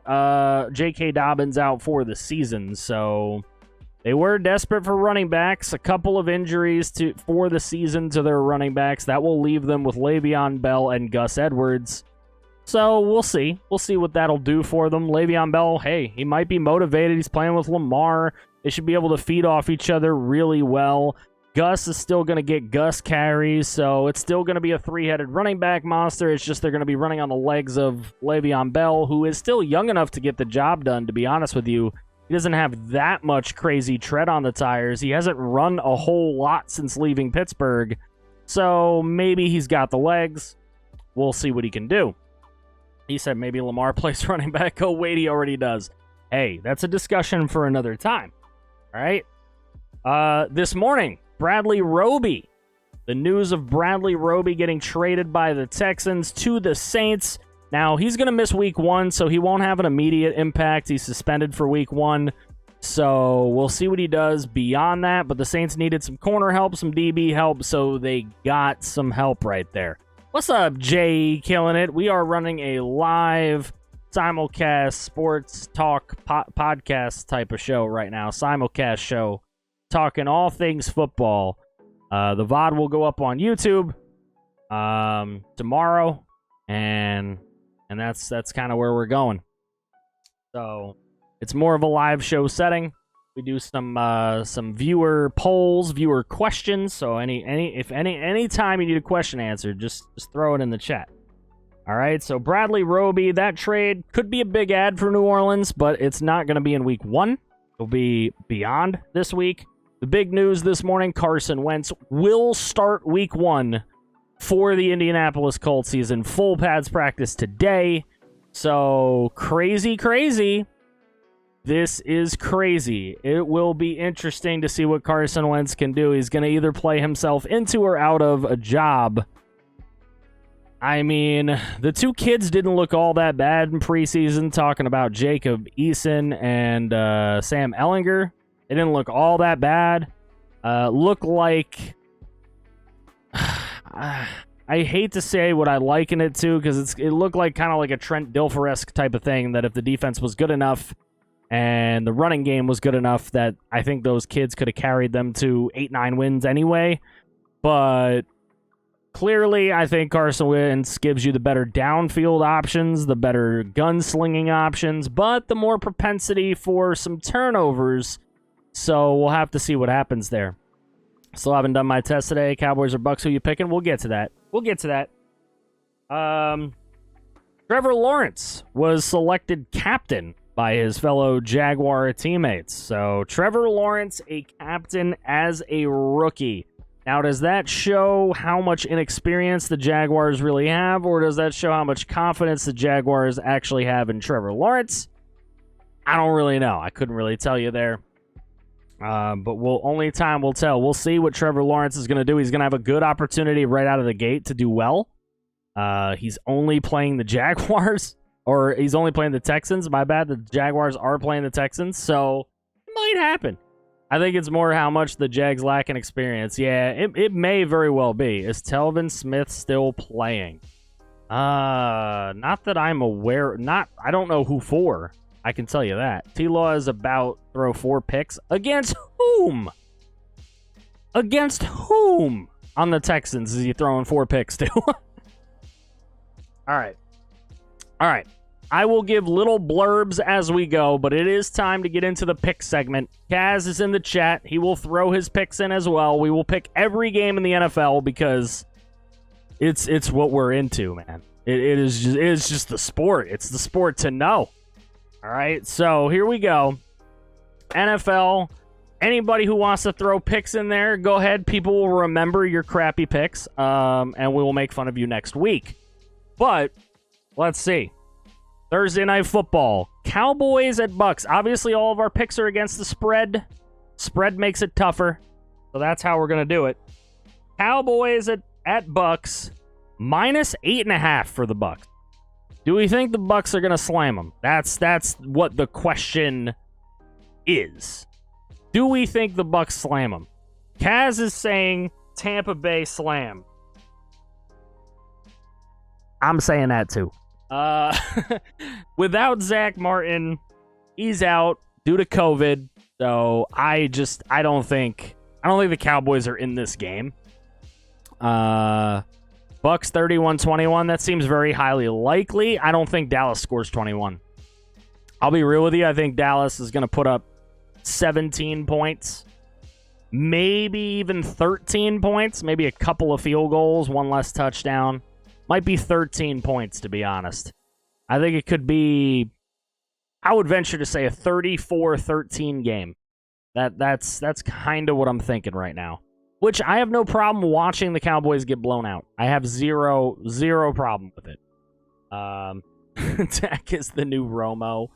[SPEAKER 1] J.K. Dobbins, out for the season, so They were desperate for running backs. A couple of injuries for the season to their running backs. That will leave them with Le'Veon Bell and Gus Edwards. So we'll see. We'll see what that'll do for them. Le'Veon Bell, hey, he might be motivated. He's playing with Lamar. They should be able to feed off each other really well. Gus is still going to get Gus carries, so it's still going to be a three-headed running back monster. It's just they're going to be running on the legs of Le'Veon Bell, who is still young enough to get the job done, to be honest with you. He doesn't have that much crazy tread on the tires. He hasn't run a whole lot since leaving Pittsburgh, so maybe he's got the legs. We'll see what he can do. He said maybe Lamar plays running back. Oh, wait, he already does. Hey, that's a discussion for another time. All right? This morning, Bradley Roby. The news of Bradley Roby getting traded by the Texans to the Saints. Now, he's going to miss week 1, so he won't have an immediate impact. He's suspended for week 1. So we'll see what he does beyond that. But the Saints needed some corner help, some DB help, so they got some help right there. What's up, Jay? Killing it. We are running a live simulcast sports talk podcast type of show right now. Simulcast show. Talking all things football. The VOD will go up on YouTube tomorrow. And that's kind of where we're going. So it's more of a live show setting. We do some viewer polls, viewer questions. So any time you need a question answered, just throw it in the chat. All right. So Bradley Roby, that trade could be a big ad for New Orleans, but it's not going to be in week 1. It'll be beyond this week. The big news this morning: Carson Wentz will start week 1 for the Indianapolis Colts. He's in full pads practice today. So crazy. This is crazy. It will be interesting to see what Carson Wentz can do. He's going to either play himself into or out of a job. I mean, the two kids didn't look all that bad in preseason, talking about Jacob Eason and Sam Ehlinger. They didn't look all that bad. Look like... I hate to say what I liken it to, because it looked like kind of like a Trent Dilfer-esque type of thing, that if the defense was good enough and the running game was good enough, that I think those kids could have carried them to 8-9 wins anyway. But clearly, I think Carson Wentz gives you the better downfield options, the better gunslinging options, but the more propensity for some turnovers. So we'll have to see what happens there. Still haven't done my test today. Cowboys or Bucks, who you picking? We'll get to that. Trevor Lawrence was selected captain by his fellow Jaguar teammates. So Trevor Lawrence, a captain as a rookie. Now, does that show how much inexperience the Jaguars really have, or does that show how much confidence the Jaguars actually have in Trevor Lawrence? I don't really know. I couldn't really tell you there. But only time will tell. We'll see what Trevor Lawrence is going to do. He's going to have a good opportunity right out of the gate to do well. He's only playing the Jaguars, or he's only playing the Texans. My bad. The Jaguars are playing the Texans, so it might happen. I think it's more how much the Jags lack in experience. Yeah, it may very well be. Is Telvin Smith still playing? Not that I'm aware. I don't know who for. I can tell you that. T-Law is about to throw 4 picks. Against whom? Against whom on the Texans is he throwing 4 picks to? All right. I will give little blurbs as we go, but it is time to get into the pick segment. Caz is in the chat. He will throw his picks in as well. We will pick every game in the NFL because it's what we're into, man. It is just the sport. It's the sport to know. All right, so here we go. NFL, anybody who wants to throw picks in there, go ahead. People will remember your crappy picks, and we will make fun of you next week. But let's see. Thursday Night Football. Cowboys at Bucks. Obviously, all of our picks are against the spread. Spread makes it tougher, so that's how we're going to do it. Cowboys at Bucks, minus 8.5 for the Bucks. Do we think the Bucks are going to slam them? That's what the question is. Do we think the Bucks slam them? Caz is saying Tampa Bay slam. I'm saying that too. Without Zach Martin, he's out due to COVID. So I don't think the Cowboys are in this game. Bucks 31-21. That seems very highly likely. I don't think Dallas scores 21. I'll be real with you. I think Dallas is going to put up 17 points, maybe even 13 points, maybe a couple of field goals, one less touchdown. Might be 13 points, to be honest. I think it could be, I would venture to say, a 34-13 game. That's kind of what I'm thinking right now. Which I have no problem watching the Cowboys get blown out. I have zero problem with it. Dak is the new Romo.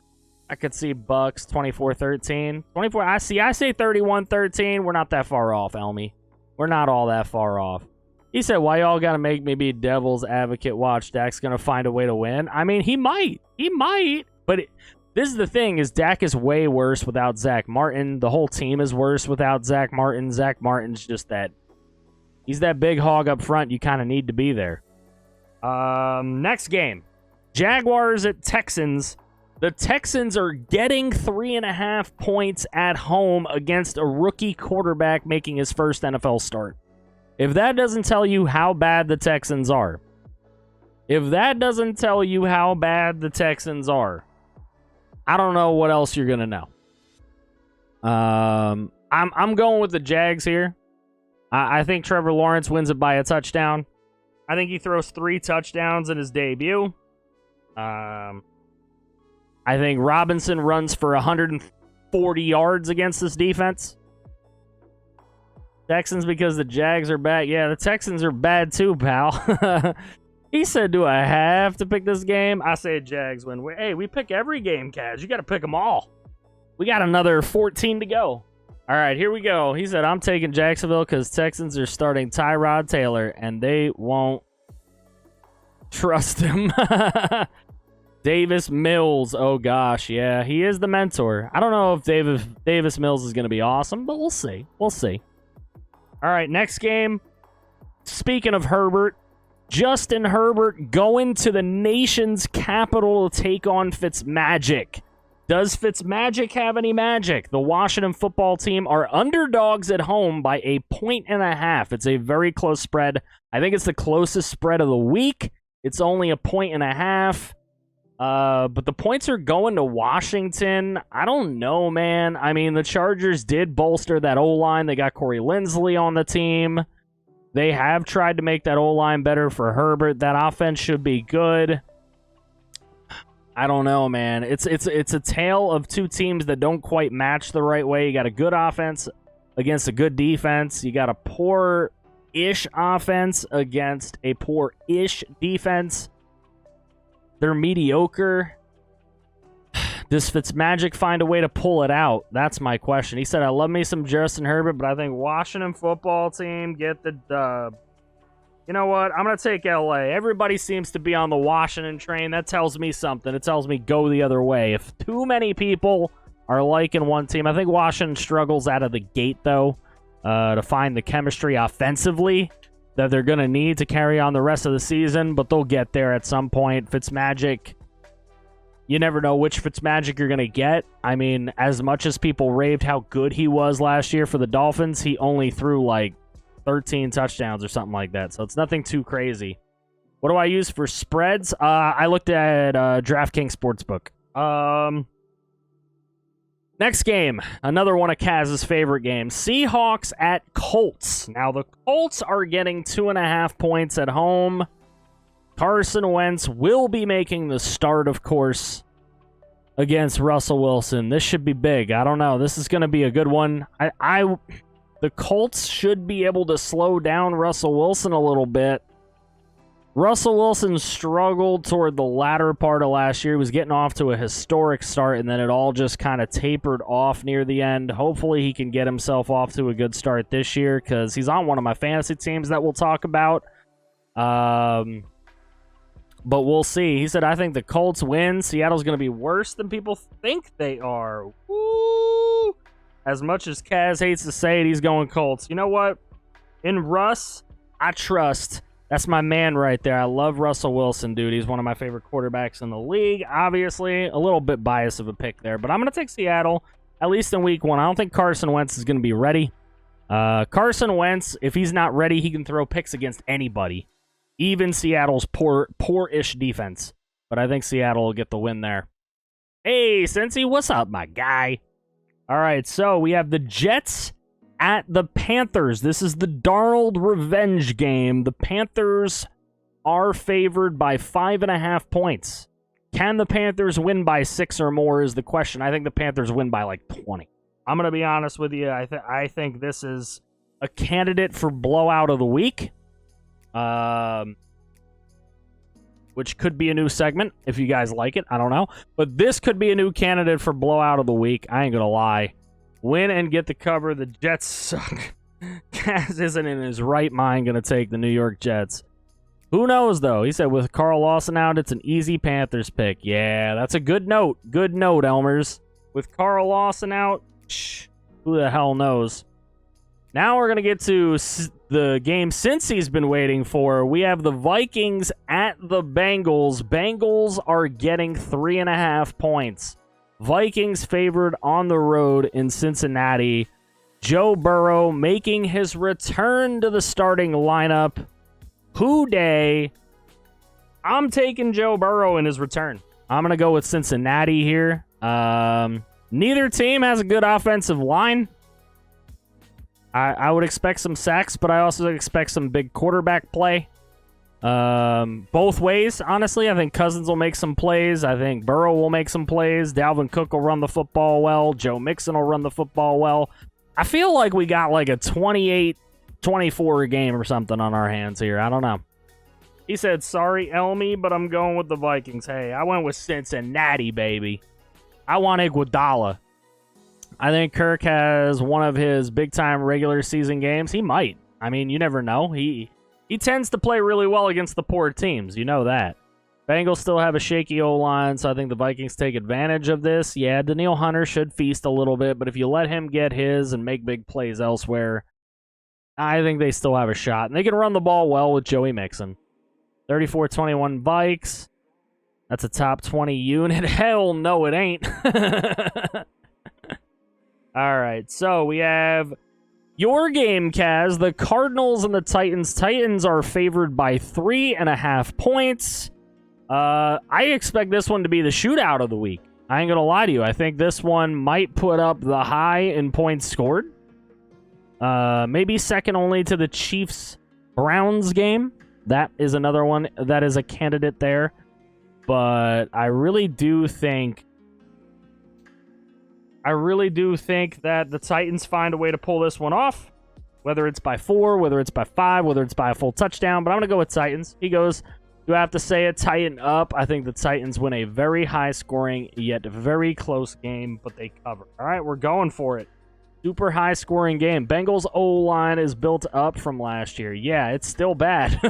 [SPEAKER 1] I could see Bucks 24-13. I say 31-13. We're not that far off, Elmy. We're not all that far off. He said, why y'all got to make me be devil's advocate? Watch, Dak's going to find a way to win. I mean, he might. But this is the thing, is Dak is way worse without Zach Martin. The whole team is worse without Zach Martin. Zach Martin's just that. He's that big hog up front. You kind of need to be there. Next game. Jaguars at Texans. The Texans are getting 3.5 points at home against a rookie quarterback making his first NFL start. If that doesn't tell you how bad the Texans are, I don't know what else you're going to know. I'm going with the Jags here. I think Trevor Lawrence wins it by a touchdown. I think he throws 3 touchdowns in his debut. I think Robinson runs for 140 yards against this defense. Texans, because the Jags are bad. Yeah, the Texans are bad too, pal. He said, do I have to pick this game? I say Jags win. Hey, we pick every game, Caz. You got to pick them all. We got another 14 to go. All right, here we go. He said, I'm taking Jacksonville because Texans are starting Tyrod Taylor, and they won't trust him. Davis Mills. Oh, gosh, yeah. He is the mentor. I don't know if Davis Mills is going to be awesome, but we'll see. We'll see. All right, next game. Speaking of Herbert, Justin Herbert going to the nation's capital to take on Fitzmagic. Does Fitzmagic have any magic? The Washington football team are underdogs at home by 1.5 points. It's a very close spread. I think it's the closest spread of the week. It's only 1.5 points. But the points are going to Washington. I don't know, man. I mean, the Chargers did bolster that O-line. They got Corey Linsley on the team. They have tried to make that O-line better for Herbert. That offense should be good. I don't know, man. It's a tale of two teams that don't quite match the right way. You got a good offense against a good defense. You got a poor-ish offense against a poor-ish defense. They're mediocre. Does Fitzmagic find a way to pull it out? That's my question. He said, I love me some Justin Herbert, but I think Washington football team get the dub. You know what? I'm going to take LA. Everybody seems to be on the Washington train. That tells me something. It tells me go the other way. If too many people are liking one team, I think Washington struggles out of the gate, though, to find the chemistry offensively that they're going to need to carry on the rest of the season, but they'll get there at some point. Fitzmagic, you never know which Fitzmagic you're going to get. I mean, as much as people raved how good he was last year for the Dolphins, he only threw like 13 touchdowns or something like that, so it's nothing too crazy. What do I use for spreads? I looked at DraftKings Sportsbook. Next game, another one of Caz's favorite games. Seahawks at Colts. Now, the Colts are getting 2.5 points at home. Carson Wentz will be making the start, of course, against Russell Wilson. This should be big. I don't know. This is going to be a good one. The Colts should be able to slow down Russell Wilson a little bit. Russell Wilson struggled toward the latter part of last year. He was getting off to a historic start, and then it all just kind of tapered off near the end. Hopefully he can get himself off to a good start this year because he's on one of my fantasy teams that we'll talk about. But we'll see. He said, I think the Colts win. Seattle's going to be worse than people think they are. Woo! As much as Caz hates to say it, he's going Colts. You know what? In Russ, I trust. That's my man right there. I love Russell Wilson, dude. He's one of my favorite quarterbacks in the league. Obviously, a little bit biased of a pick there, but I'm going to take Seattle. at least in week 1. I don't think Carson Wentz is going to be ready. Carson Wentz, if he's not ready, he can throw picks against anybody, even Seattle's poor-ish defense. But I think Seattle will get the win there. Hey, Cincy, what's up, my guy? All right, so we have the Jets at the Panthers. This is the Darnold revenge game. The Panthers are favored by 5.5 points. Can the Panthers win by 6 or more is the question. I think the Panthers win by like 20. I'm going to be honest with you. I think this is a candidate for blowout of the week, which could be a new segment if you guys like it. I don't know. But this could be a new candidate for blowout of the week. I ain't going to lie. Win and get the cover. The Jets suck. Caz isn't in his right mind going to take the New York Jets. Who knows, though? He said with Carl Lawson out, it's an easy Panthers pick. Yeah, that's a good note. Good note, Elmers. With Carl Lawson out, who the hell knows? Now we're going to get to the game Cincy's been waiting for. We have the Vikings at the Bengals. Bengals are getting 3.5 points. Vikings favored on the road in Cincinnati. Joe Burrow making his return to the starting lineup. Who day? I'm taking Joe Burrow in his return. I'm going to go with Cincinnati here. Neither team has a good offensive line. I would expect some sacks, but I also expect some big quarterback play. Both ways, honestly. I think Cousins will make some plays. I think Burrow will make some plays. Dalvin Cook will run the football well. Joe Mixon will run the football well. I feel like we got like a 28-24 game or something on our hands here. I don't know. He said, sorry, Elmy, but I'm going with the Vikings. Hey, I went with Cincinnati, baby. I want Iguodala. I think Kirk has one of his big-time regular season games. He might. I mean, you never know. He tends to play really well against the poor teams. You know that. Bengals still have a shaky O-line, so I think the Vikings take advantage of this. Yeah, Danielle Hunter should feast a little bit, but if you let him get his and make big plays elsewhere, I think they still have a shot. And they can run the ball well with Joey Mixon. 34-21 Vikes. That's a top 20 unit. Hell no, it ain't. All right, so we have your game, Caz. The Cardinals and the Titans. Titans are favored by 3.5 points. I expect this one to be the shootout of the week. I ain't going to lie to you. I think this one might put up the high in points scored. Maybe second only to the Chiefs-Browns game. That is another one that is a candidate there. But I really do think that the Titans find a way to pull this one off. Whether it's by 4, whether it's by 5, whether it's by a full touchdown. But I'm going to go with Titans. He goes, you have to say it, tighten up. I think the Titans win a very high-scoring, yet very close game, but they cover. All right, we're going for it. Super high-scoring game. Bengals O-line is built up from last year. Yeah, it's still bad.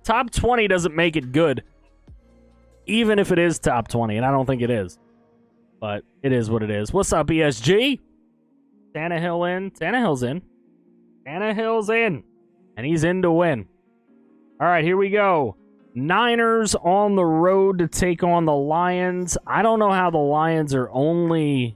[SPEAKER 1] Top 20 doesn't make it good. Even if it is top 20, and I don't think it is. But it is what it is. What's up, ESG? Tannehill in. Tannehill's in. Tannehill's in. And he's in to win. All right, here we go. Niners on the road to take on the Lions. I don't know how the Lions are only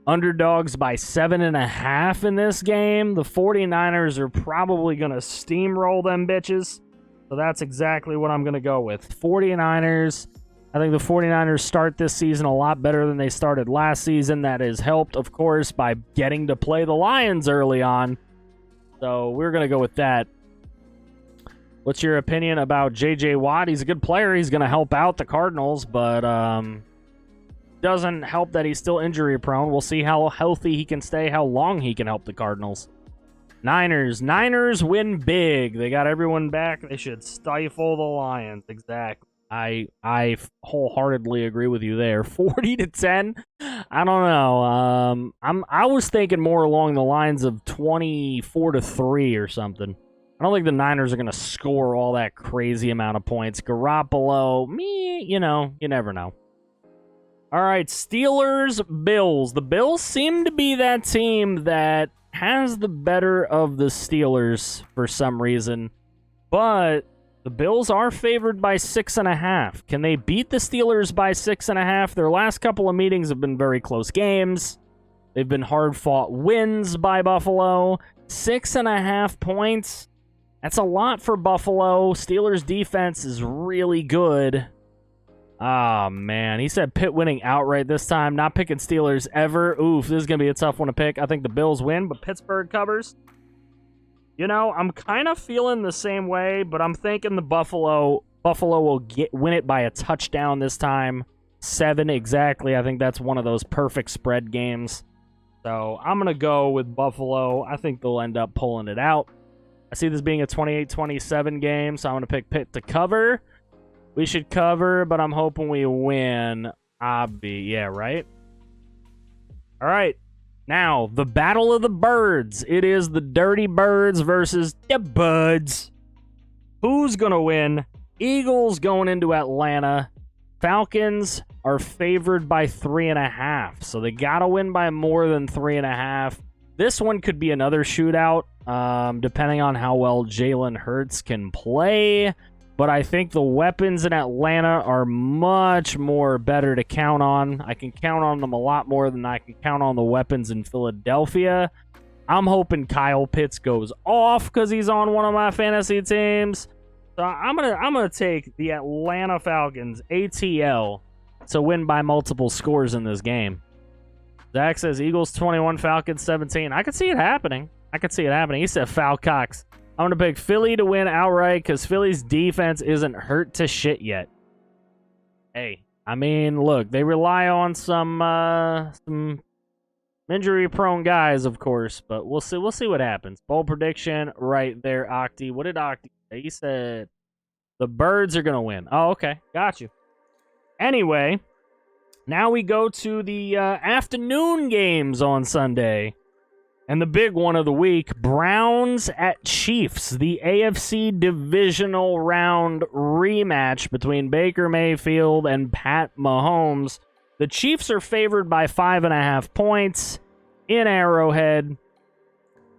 [SPEAKER 1] underdogs by 7.5 in this game. The 49ers are probably going to steamroll them bitches. So that's exactly what I'm going to go with. 49ers. I think the 49ers start this season a lot better than they started last season. That is helped, of course, by getting to play the Lions early on. So we're going to go with that. What's your opinion about J.J. Watt? He's a good player. He's going to help out the Cardinals, but doesn't help that he's still injury prone. We'll see how healthy he can stay, how long he can help the Cardinals. Niners win big. They got everyone back. They should stifle the Lions. Exactly. I wholeheartedly agree with you there. 40-10. I don't know. I was thinking more along the lines of 24-3 or something. I don't think the Niners are going to score all that crazy amount of points. Garoppolo, you never know. All right, Steelers, Bills. The Bills seem to be that team that has the better of the Steelers for some reason, but The Bills are favored by 6.5. Can they beat the Steelers by 6.5? Their last couple of meetings have been very close games. They've been hard-fought wins by Buffalo. 6.5 points. That's a lot for Buffalo. Steelers' defense is really good. Oh, man. He said Pitt winning outright this time. Not picking Steelers ever. Oof, this is going to be a tough one to pick. I think the Bills win, but Pittsburgh covers. You know, I'm kind of feeling the same way, but I'm thinking the Buffalo will win it by a touchdown this time. 7 exactly. I think that's one of those perfect spread games. So I'm going to go with Buffalo. I think they'll end up pulling it out. I see this being a 28-27 game, so I'm going to pick Pitt to cover. We should cover, but I'm hoping we win. Yeah, right? All right. Now, the Battle of the Birds. It is the Dirty Birds versus the Buds. Who's going to win? Eagles going into Atlanta. Falcons are favored by 3.5, so they got to win by more than 3.5. This one could be another shootout, depending on how well Jalen Hurts can play. But I think the weapons in Atlanta are much more better to count on. I can count on them a lot more than I can count on the weapons in Philadelphia. I'm hoping Kyle Pitts goes off because he's on one of my fantasy teams. So I'm gonna take the Atlanta Falcons, ATL, to win by multiple scores in this game. Zach says Eagles 21, Falcons 17. I could see it happening. He said Falcox. I'm going to pick Philly to win outright because Philly's defense isn't hurt to shit yet. Hey, I mean, look, they rely on some injury-prone guys, of course, but we'll see what happens. Bold prediction right there, Octi. What did Octi say? He said the Birds are going to win. Oh, okay. Got you. Anyway, now we go to the afternoon games on Sunday. And the big one of the week, Browns at Chiefs, the AFC divisional round rematch between Baker Mayfield and Pat Mahomes. The Chiefs are favored by 5.5 points in Arrowhead.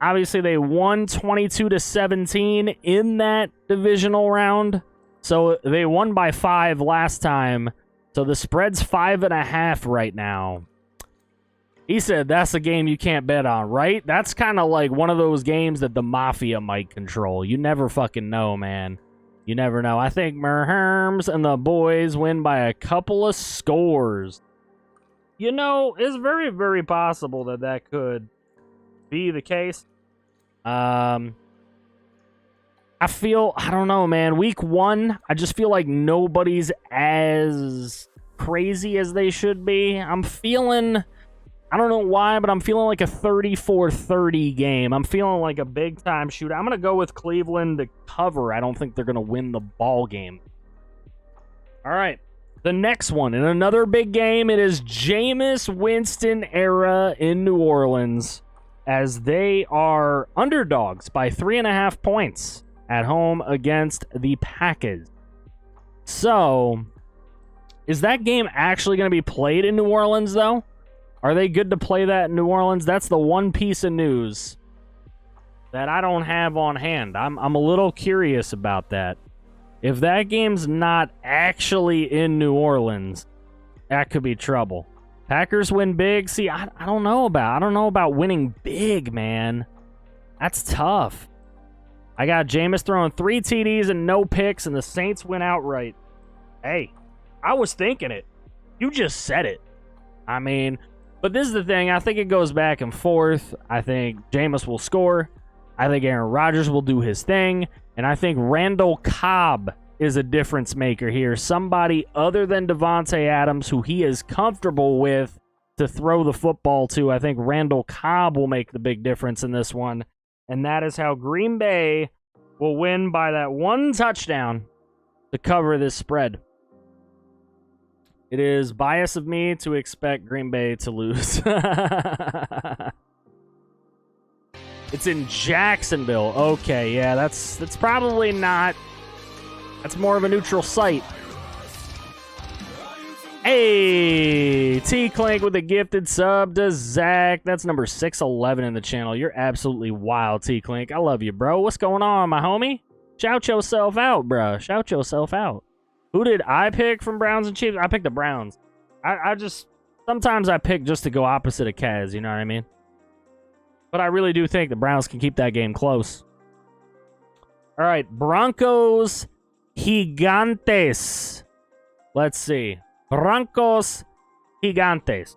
[SPEAKER 1] Obviously, they won 22-17 in that divisional round. So they won by 5 last time. So the spread's 5.5 right now. He said that's a game you can't bet on, right? That's kind of like one of those games that the Mafia might control. You never fucking know, man. You never know. I think Mahomes and the boys win by a couple of scores. You know, it's very, very possible that could be the case. I don't know, man. Week 1, I just feel like nobody's as crazy as they should be. I don't know why, but I'm feeling like a 34-30 game. I'm feeling like a big-time shootout. I'm going to go with Cleveland to cover. I don't think they're going to win the ball game. All right. The next one, in another big game, it is Jameis Winston era in New Orleans as they are underdogs by 3.5 points at home against the Packers. So, is that game actually going to be played in New Orleans, though? Are they good to play that in New Orleans? That's the one piece of news that I don't have on hand. I'm a little curious about that. If that game's not actually in New Orleans, that could be trouble. Packers win big. See, I don't know about winning big, man. That's tough. I got Jameis throwing 3 TDs and no picks, and the Saints win outright. Hey, I was thinking it. You just said it. I mean, but this is the thing. I think it goes back and forth. I think Jameis will score. I think Aaron Rodgers will do his thing. And I think Randall Cobb is a difference maker here. Somebody other than Devontae Adams who he is comfortable with to throw the football to. I think Randall Cobb will make the big difference in this one. And that is how Green Bay will win by that 1 touchdown to cover this spread. It is bias of me to expect Green Bay to lose. It's in Jacksonville. Okay, yeah, that's probably not. That's more of a neutral site. Hey, T-Clink with a gifted sub to Zach. That's number 611 in the channel. You're absolutely wild, T-Clink. I love you, bro. What's going on, my homie? Shout yourself out, bruh. Shout yourself out. Who did I pick from Browns and Chiefs? I picked the Browns. I just... Sometimes I pick just to go opposite of Caz, you know what I mean? But I really do think the Browns can keep that game close. All right, Broncos Gigantes. Let's see. Broncos Gigantes.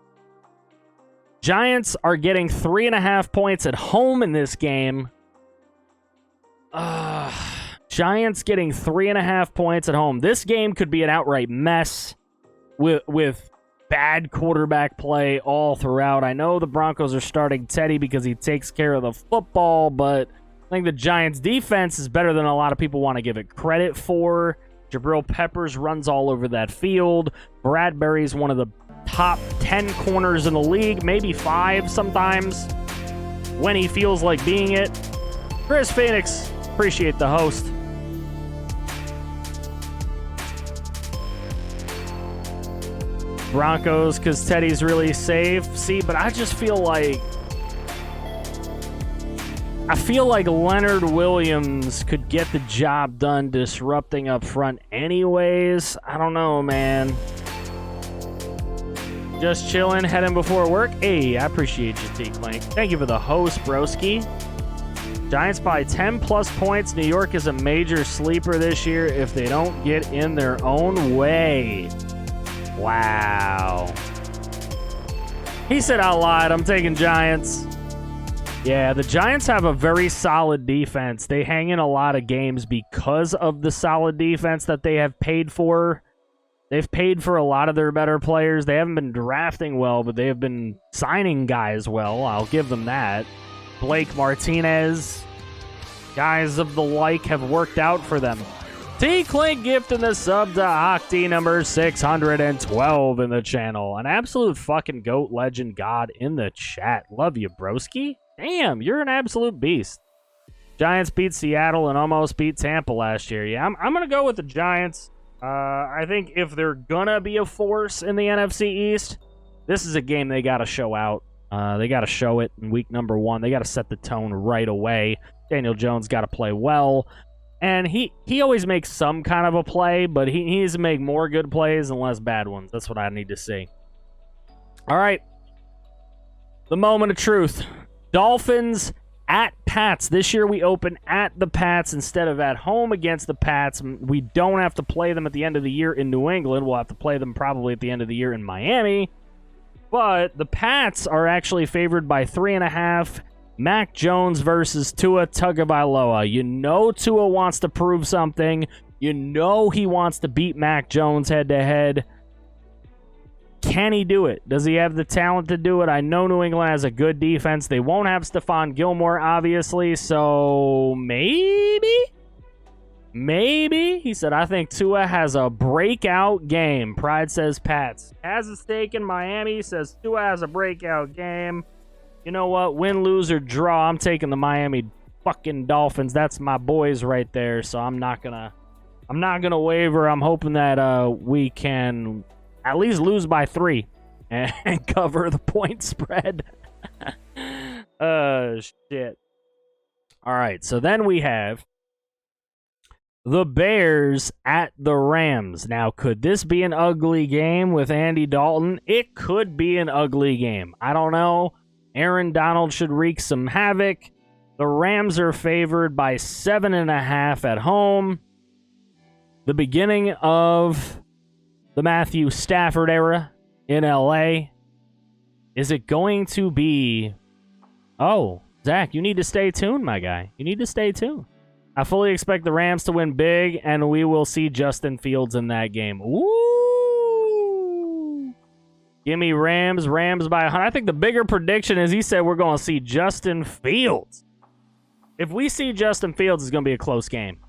[SPEAKER 1] Giants are getting 3.5 points at home in this game. Giants getting 3.5 points at home. This game could be an outright mess with bad quarterback play all throughout. I know the Broncos are starting Teddy because he takes care of the football, but I think the Giants' defense is better than a lot of people want to give it credit for. Jabril Peppers runs all over that field. Bradbury's one of the top 10 corners in the league, maybe 5 sometimes, when he feels like being it. Chris Phoenix, appreciate the host. Broncos, because Teddy's really safe. See, but I just feel like... Leonard Williams could get the job done disrupting up front anyways. I don't know, man. Just chilling, heading before work. Hey, I appreciate you, T-Clink. Thank you for the host, broski. Giants by 10-plus points. New York is a major sleeper this year if they don't get in their own way. Wow. He said I lied. I'm taking Giants. Yeah, the Giants have a very solid defense. They hang in a lot of games because of the solid defense that they have paid for. They've paid for a lot of their better players. They haven't been drafting well, but they have been signing guys well. I'll give them that. Blake Martinez, guys of the like have worked out for them. T-Clink gifting the sub to Octi number 612 in the channel. An absolute fucking GOAT legend god in the chat. Love you, broski. Damn, you're an absolute beast. Giants beat Seattle and almost beat Tampa last year. Yeah, I'm going to go with the Giants. I think if they're going to be a force in the NFC East, this is a game they got to show out. They got to show it in week number 1. They got to set the tone right away. Daniel Jones got to play well. And he always makes some kind of a play, but he needs to make more good plays and less bad ones. That's what I need to see. All right. The moment of truth. Dolphins at Pats. This year we open at the Pats instead of at home against the Pats. We don't have to play them at the end of the year in New England. We'll have to play them probably at the end of the year in Miami. But the Pats are actually favored by 3.5. Mac Jones versus Tua Tagovailoa. You know Tua wants to prove something. You know he wants to beat Mac Jones head-to-head. Can he do it? Does he have the talent to do it? I know New England has a good defense. They won't have Stephon Gilmore, obviously, so maybe? Maybe? He said, I think Tua has a breakout game. Pride says Pats. Has a stake in Miami. Says Tua has a breakout game. You know what? Win, lose, or draw. I'm taking the Miami fucking Dolphins. That's my boys right there, so I'm not gonna waver. I'm hoping that we can at least lose by 3 and cover the point spread. Shit. All right, so then we have the Bears at the Rams. Now, could this be an ugly game with Andy Dalton? It could be an ugly game. I don't know. Aaron Donald should wreak some havoc. The Rams are favored by 7.5 at home. The beginning of the Matthew Stafford era in LA. Is it going to be... Oh, Zach, you need to stay tuned, my guy. You need to stay tuned. I fully expect the Rams to win big, and we will see Justin Fields in that game. Ooh! Give me Rams by 100. I think the bigger prediction is he said we're going to see Justin Fields. If we see Justin Fields, it's going to be a close game.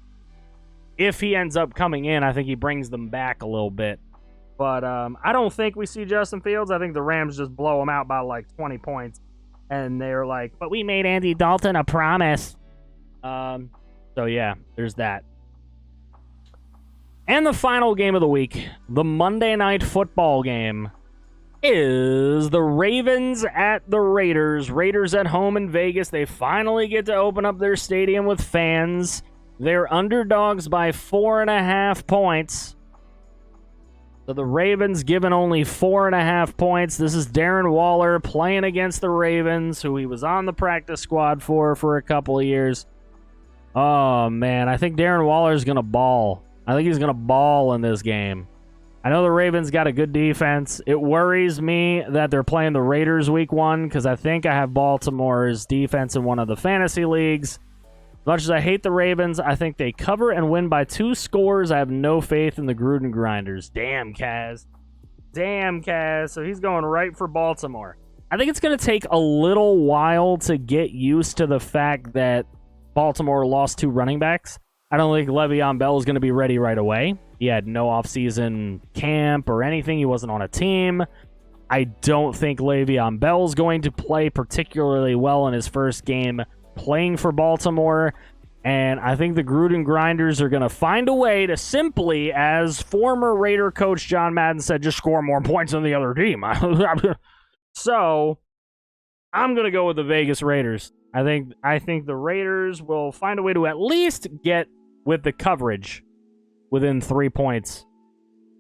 [SPEAKER 1] If he ends up coming in, I think he brings them back a little bit. But I don't think we see Justin Fields. I think the Rams just blow him out by like 20 points. And they're like, but we made Andy Dalton a promise. So, yeah, there's that. And the final game of the week, the Monday Night Football game, is the Ravens at the Raiders. Raiders at home in Vegas. They finally get to open up their stadium with fans. They're underdogs by 4.5 points. So the Ravens given only 4.5 points. This is Darren Waller playing against the Ravens, who he was on the practice squad for a couple of years. Oh, man, I think Darren Waller is going to ball. I think he's going to ball in this game. I know the Ravens got a good defense. It worries me that they're playing the Raiders week 1 because I think I have Baltimore's defense in one of the fantasy leagues. As much as I hate the Ravens, I think they cover and win by 2 scores. I have no faith in the Gruden Grinders. Damn, Caz. Damn, Caz. So he's going right for Baltimore. I think it's going to take a little while to get used to the fact that Baltimore lost 2 running backs. I don't think Le'Veon Bell is going to be ready right away. He had no offseason camp or anything. He wasn't on a team. I don't think Le'Veon Bell is going to play particularly well in his first game playing for Baltimore. And I think the Gruden Grinders are going to find a way to simply, as former Raider coach John Madden said, just score more points than the other team. So I'm going to go with the Vegas Raiders. I think the Raiders will find a way to at least get with the coverage within 3 points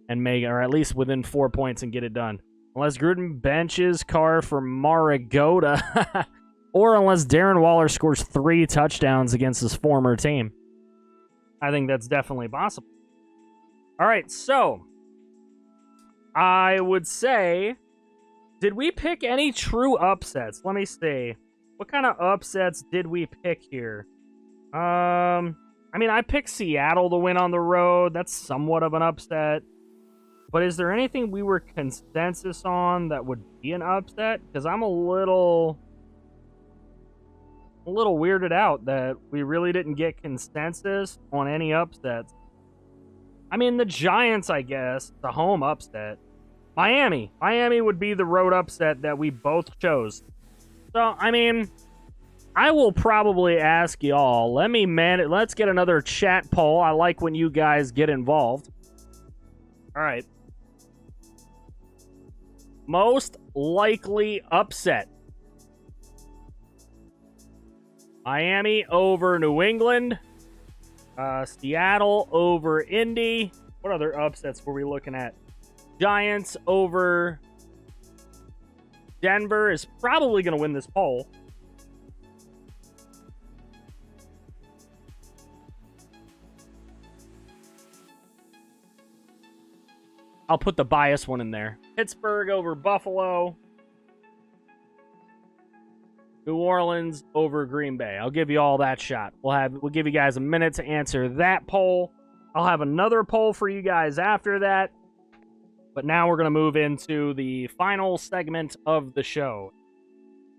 [SPEAKER 1] and make, or at least within 4 points and get it done. Unless Gruden benches Carr for Mariota, or unless Darren Waller scores 3 touchdowns against his former team. I think that's definitely possible. All right, so I would say, did we pick any true upsets? Let me see. What kind of upsets did we pick here? I mean, I picked Seattle to win on the road. That's somewhat of an upset. But is there anything we were consensus on that would be an upset? Because I'm a little weirded out that we really didn't get consensus on any upsets. I mean, the Giants, I guess, the home upset. Miami would be the road upset that we both chose. So, I mean, I will probably ask y'all. Let's get another chat poll. I like when you guys get involved. All right. Most likely upset. Miami over New England. Seattle over Indy. What other upsets were we looking at? Giants over Denver is probably going to win this poll. I'll put the bias one in there. Pittsburgh over Buffalo. New Orleans over Green Bay. I'll give you all that shot. We'll give you guys a minute to answer that poll. I'll have another poll for you guys after that. But now we're going to move into the final segment of the show.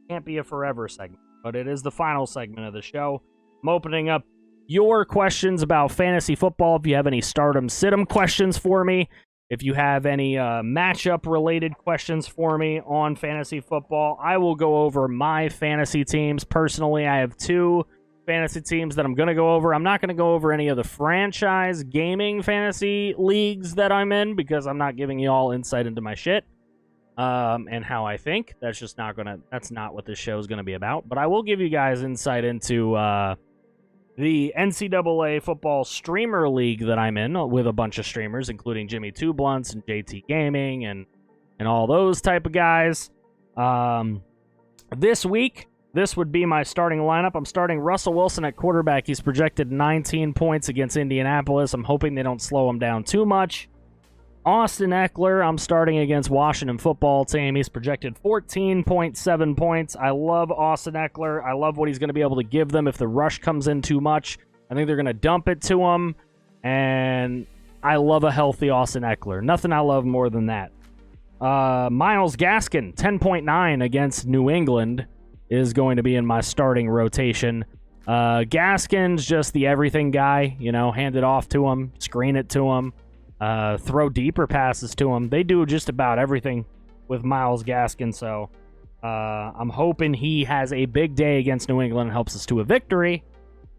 [SPEAKER 1] Can't be a forever segment, but it is the final segment of the show. I'm opening up your questions about fantasy football. If you have any stardom situm questions for me, if you have any matchup-related questions for me on fantasy football, I will go over my fantasy teams. Personally, I have 2 fantasy teams that I'm going to go over. I'm not going to go over any of the franchise gaming fantasy leagues that I'm in because I'm not giving you all insight into my shit and how I think. That's not what this show is going to be about. But I will give you guys insight into the NCAA football streamer league that I'm in with a bunch of streamers, including Jimmy Two Blunts and JT Gaming and all those type of guys. This week, this would be my starting lineup. I'm starting Russell Wilson at quarterback. He's projected 19 points against Indianapolis. I'm hoping they don't slow him down too much. Austin Eckler, I'm starting against Washington football team. He's projected 14.7 points. I love Austin Eckler. I love what he's going to be able to give them if the rush comes in too much. I think they're going to dump it to him. And I love a healthy Austin Eckler. Nothing I love more than that. Myles Gaskin, 10.9 against New England, is going to be in my starting rotation. Gaskin's just the everything guy. Hand it off to him, screen it to him. Throw deeper passes to him. They do just about everything with Myles Gaskin, so I'm hoping he has a big day against New England and helps us to a victory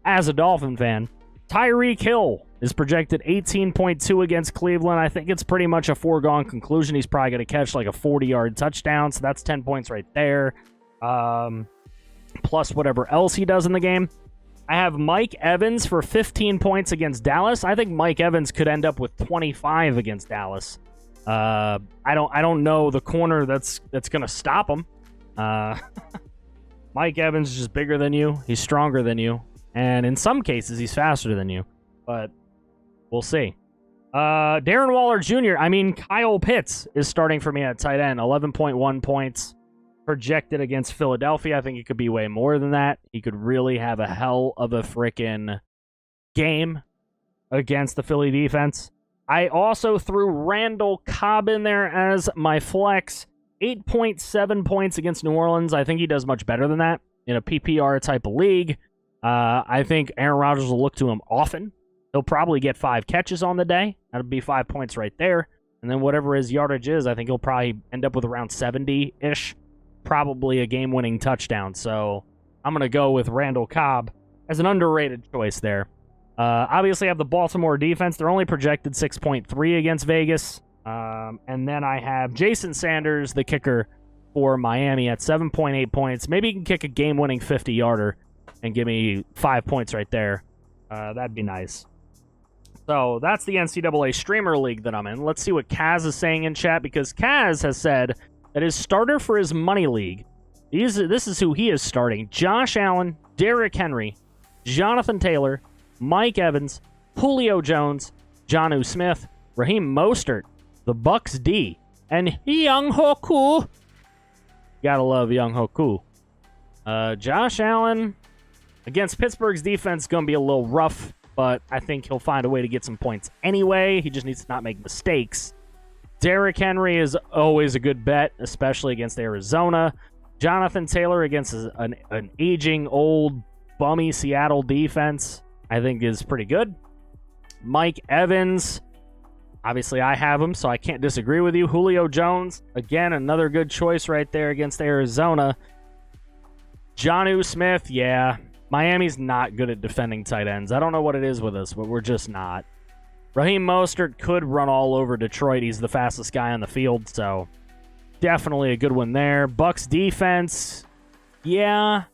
[SPEAKER 1] as a Dolphin fan. Tyreek Hill is projected 18.2 against Cleveland. I think it's pretty much a foregone conclusion. He's probably going to catch like a 40-yard touchdown, so that's 10 points right there, plus whatever else he does in the game. I have Mike Evans for 15 points against Dallas. I think Mike Evans could end up with 25 against Dallas. I don't know the corner that's going to stop him. Mike Evans is just bigger than you. He's stronger than you. And in some cases, he's faster than you. But we'll see. Darren Waller Jr., Kyle Pitts is starting for me at tight end. 11.1 points projected against Philadelphia. I think it could be way more than that. He could really have a hell of a freaking game against the Philly defense. I also threw Randall Cobb in there as my flex. 8.7 points against New Orleans. I think he does much better than that in a PPR type of league. I think Aaron Rodgers will look to him often. He'll probably get 5 catches on the day. That'll be 5 points right there. And then whatever his yardage is, I think he'll probably end up with around 70-ish. Probably a game-winning touchdown. So I'm going to go with Randall Cobb as an underrated choice there. Obviously, I have the Baltimore defense. They're only projected 6.3 against Vegas. And then I have Jason Sanders, the kicker for Miami, at 7.8 points. Maybe he can kick a game-winning 50-yarder and give me 5 points right there. That'd be nice. So that's the NCAA Streamer League that I'm in. Let's see what Caz is saying in chat, because Caz has said that his starter for his money league, this is who he is starting: Josh Allen, Derrick Henry, Jonathan Taylor, Mike Evans, Julio Jones, Jonnu Smith, Raheem Mostert, the Bucks D, and Young Hoku. Gotta love Young Hoku. Josh Allen against Pittsburgh's defense, going to be a little rough, but I think he'll find a way to get some points anyway. He just needs to not make mistakes. Derrick Henry is always a good bet, especially against Arizona. Jonathan Taylor against an aging, old, bummy Seattle defense, I think is pretty good. Mike Evans, obviously I have him, so I can't disagree with you. Julio Jones, again, another good choice right there against Arizona. Jonnu Smith, yeah. Miami's not good at defending tight ends. I don't know what it is with us, but we're just not. Raheem Mostert could run all over Detroit. He's the fastest guy on the field, so definitely a good one there. Bucks defense, yeah.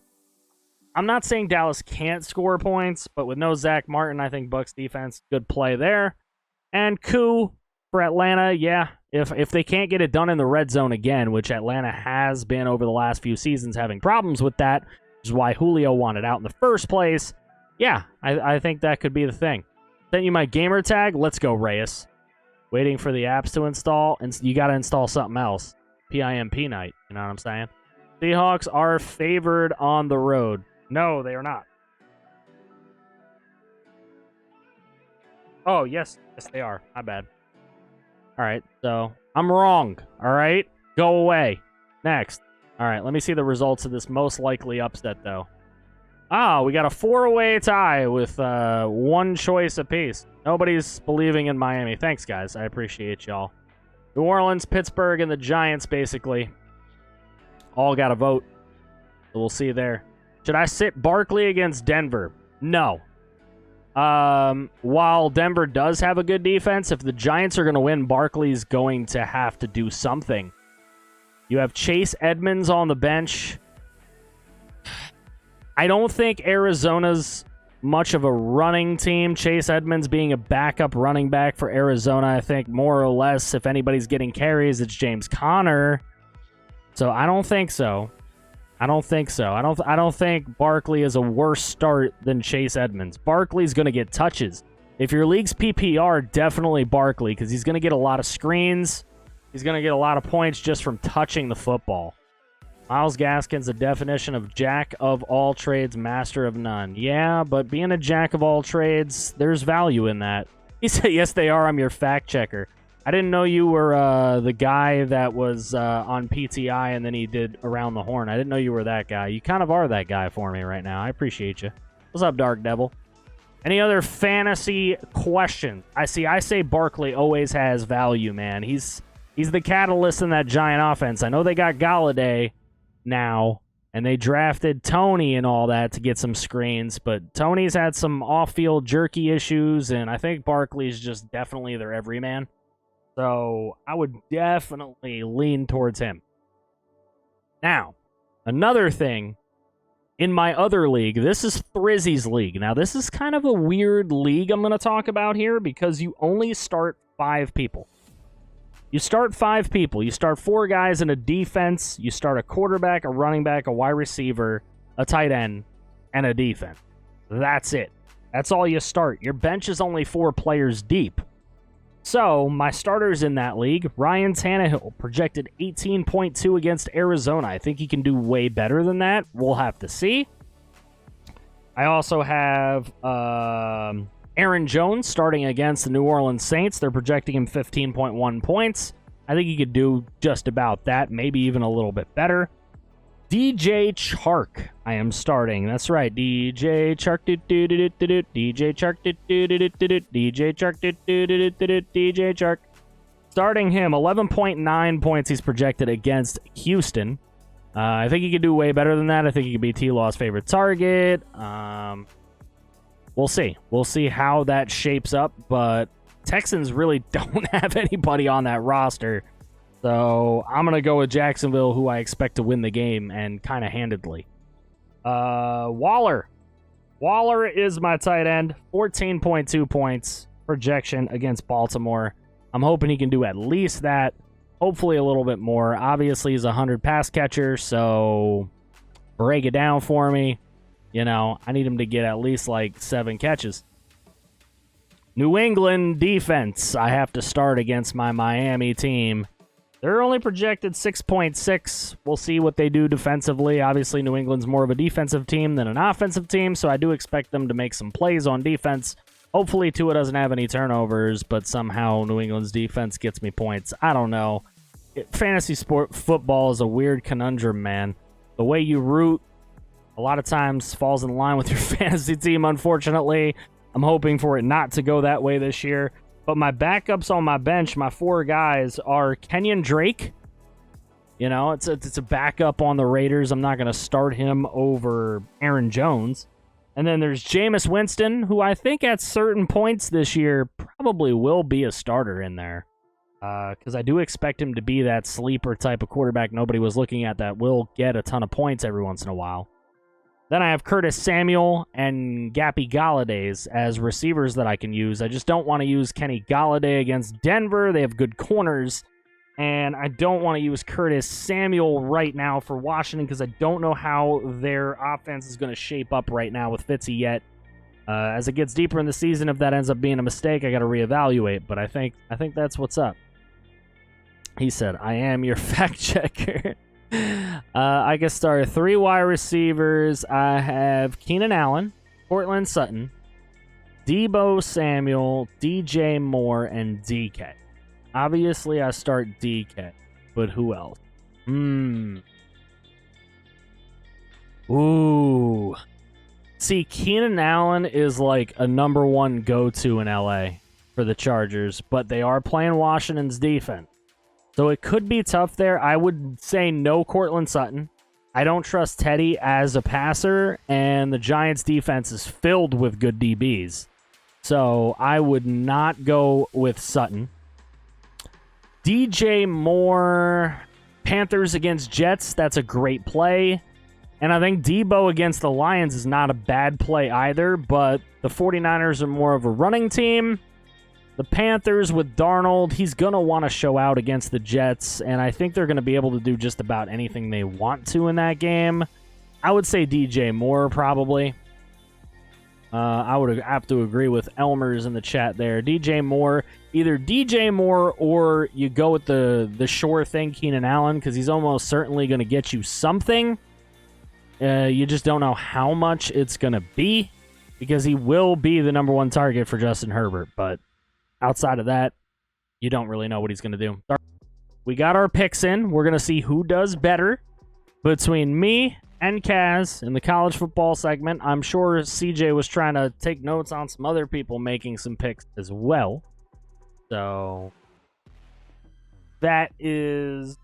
[SPEAKER 1] I'm not saying Dallas can't score points, but with no Zach Martin, I think Bucks defense, good play there. And Koo for Atlanta, yeah. If they can't get it done in the red zone again, which Atlanta has been over the last few seasons having problems with that, which is why Julio wanted out in the first place, yeah, I think that could be the thing. Sent you my gamer tag. Let's go, Reyes. Waiting for the apps to install, and you got to install something else. PIMP night, you know what I'm saying? Seahawks are favored on the road. No, they are not. Oh, yes. Yes, they are. My bad. All right, so I'm wrong. All right? Go away. Next. All right, let me see the results of this most likely upset, though. Ah, we got a 4-way tie with one choice apiece. Nobody's believing in Miami. Thanks, guys. I appreciate y'all. New Orleans, Pittsburgh, and the Giants, basically, all got a vote. So we'll see there. Should I sit Barkley against Denver? No. While Denver does have a good defense, if the Giants are going to win, Barkley's going to have to do something. You have Chase Edmonds on the bench. I don't think Arizona's much of a running team. Chase Edmonds being a backup running back for Arizona, I think more or less, if anybody's getting carries, it's James Conner. So I don't think so. I don't think Barkley is a worse start than Chase Edmonds. Barkley's going to get touches. If your league's PPR, definitely Barkley, because he's going to get a lot of screens. He's going to get a lot of points just from touching the football. Myles Gaskin's a definition of jack of all trades, master of none. Yeah, but being a jack of all trades, there's value in that. He said, yes, they are. I'm your fact checker. I didn't know you were the guy that was on PTI and then he did Around the Horn. I didn't know you were that guy. You kind of are that guy for me right now. I appreciate you. What's up, Dark Devil? Any other fantasy questions? I say Barkley always has value, man. He's the catalyst in that Giant offense. I know they got Galladay now, and they drafted Tony and all that to get some screens, but Tony's had some off-field jerky issues, and I think Barkley's just definitely their everyman. So I would definitely lean towards him. Now, another thing In my other league, this is Thrizzy's league. Now, this is kind of a weird league I'm going to talk about here because you only start 5 people. You start 5 people. You start 4 guys in a defense. You start a quarterback, a running back, a wide receiver, a tight end, and a defense. That's it. That's all you start. Your bench is only 4 players deep. So, my starters in that league, Ryan Tannehill, projected 18.2 against Arizona. I think he can do way better than that. We'll have to see. I also have Aaron Jones starting against the New Orleans Saints. They're projecting him 15.1 points. I think he could do just about that, maybe even a little bit better. DJ Chark, I am starting. That's right, DJ Chark, DJ Chark, DJ Chark, DJ Chark. Starting him, 11.9 points he's projected against Houston. I think he could do way better than that. I think he could be T-Law's favorite target. We'll see. We'll see how that shapes up, but Texans really don't have anybody on that roster. So I'm going to go with Jacksonville, who I expect to win the game, and kind of handedly. Waller. Waller is my tight end. 14.2 points projection against Baltimore. I'm hoping he can do at least that. Hopefully a little bit more. Obviously, he's a 100 pass catcher, so break it down for me. You know, I need him to get at least like 7 catches. New England defense. I have to start against my Miami team. They're only projected 6.6. We'll see what they do defensively. Obviously, New England's more of a defensive team than an offensive team, so I do expect them to make some plays on defense. Hopefully, Tua doesn't have any turnovers, but somehow New England's defense gets me points. I don't know. Fantasy football is a weird conundrum, man. The way you root a lot of times falls in line with your fantasy team, unfortunately. I'm hoping for it not to go that way this year. But my backups on my bench, my 4 guys, are Kenyon Drake. You know, it's a backup on the Raiders. I'm not going to start him over Aaron Jones. And then there's Jameis Winston, who I think at certain points this year probably will be a starter in there. Because I do expect him to be that sleeper type of quarterback nobody was looking at that will get a ton of points every once in a while. Then I have Curtis Samuel and Gappy Galladay as receivers that I can use. I just don't want to use Kenny Galladay against Denver. They have good corners. And I don't want to use Curtis Samuel right now for Washington because I don't know how their offense is going to shape up right now with Fitzy yet. As it gets deeper in the season, if that ends up being a mistake, I got to reevaluate. But I think that's what's up. He said, I am your fact checker. I can start 3 wide receivers. I have Keenan Allen, Cortland Sutton, Deebo Samuel, DJ Moore, and DK. Obviously, I start DK, but who else? Ooh. See, Keenan Allen is like a number 1 go-to in LA for the Chargers, but they are playing Washington's defense. So it could be tough there. I would say no Cortland Sutton. I don't trust Teddy as a passer, and the Giants' defense is filled with good DBs. So I would not go with Sutton. DJ Moore, Panthers against Jets, that's a great play. And I think Deebo against the Lions is not a bad play either, but the 49ers are more of a running team. The Panthers with Darnold, he's going to want to show out against the Jets, and I think they're going to be able to do just about anything they want to in that game. I would say DJ Moore, probably. I would have to agree with Elmer's in the chat there. DJ Moore, either DJ Moore or you go with the sure thing, Keenan Allen, because he's almost certainly going to get you something. You just don't know how much it's going to be, because he will be the number 1 target for Justin Herbert, but outside of that, you don't really know what he's going to do. We got our picks in. We're going to see who does better between me and Caz in the college football segment. I'm sure CJ was trying to take notes on some other people making some picks as well. So that is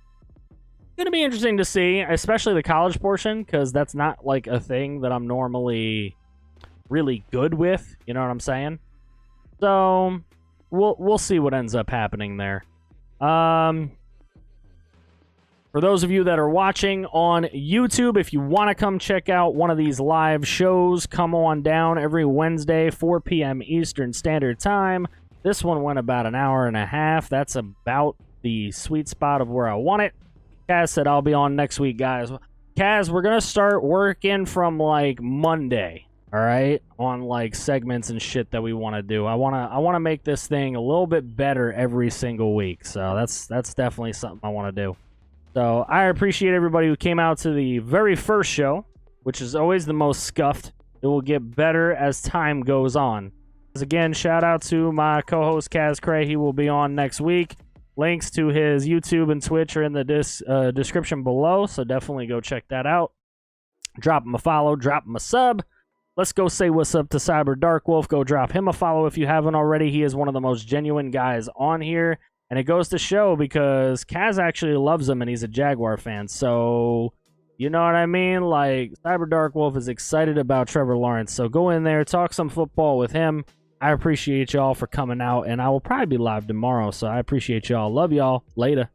[SPEAKER 1] going to be interesting to see, especially the college portion, because that's not like a thing that I'm normally really good with. You know what I'm saying? So We'll see what ends up happening there. For For those of you that are watching on YouTube, if you want to come check out one of these live shows, come on down every Wednesday, 4 p.m. Eastern Standard Time. This one went about an hour and a half. That's about the sweet spot of where I want it. Caz said I'll be on next week, guys. Caz, we're going to start working from, like, Monday, all right, on, like, segments and shit that we want to do. I want to make this thing a little bit better every single week, so that's definitely something I want to do. So I appreciate everybody who came out to the very first show, which is always the most scuffed. It will get better as time goes on. Again, shout out to my co-host Caz Cray. He will be on next week. Links to his YouTube and Twitch are in the description below, so definitely go check that out. Drop him a follow, drop him a sub. Let's go say what's up to Cyber Darkwolf. Go drop him a follow if you haven't already. He is one of the most genuine guys on here. And it goes to show because Caz actually loves him and he's a Jaguar fan. So, you know what I mean? Like, Cyber Darkwolf is excited about Trevor Lawrence. So go in there, talk some football with him. I appreciate y'all for coming out. And I will probably be live tomorrow. So I appreciate y'all. Love y'all. Later.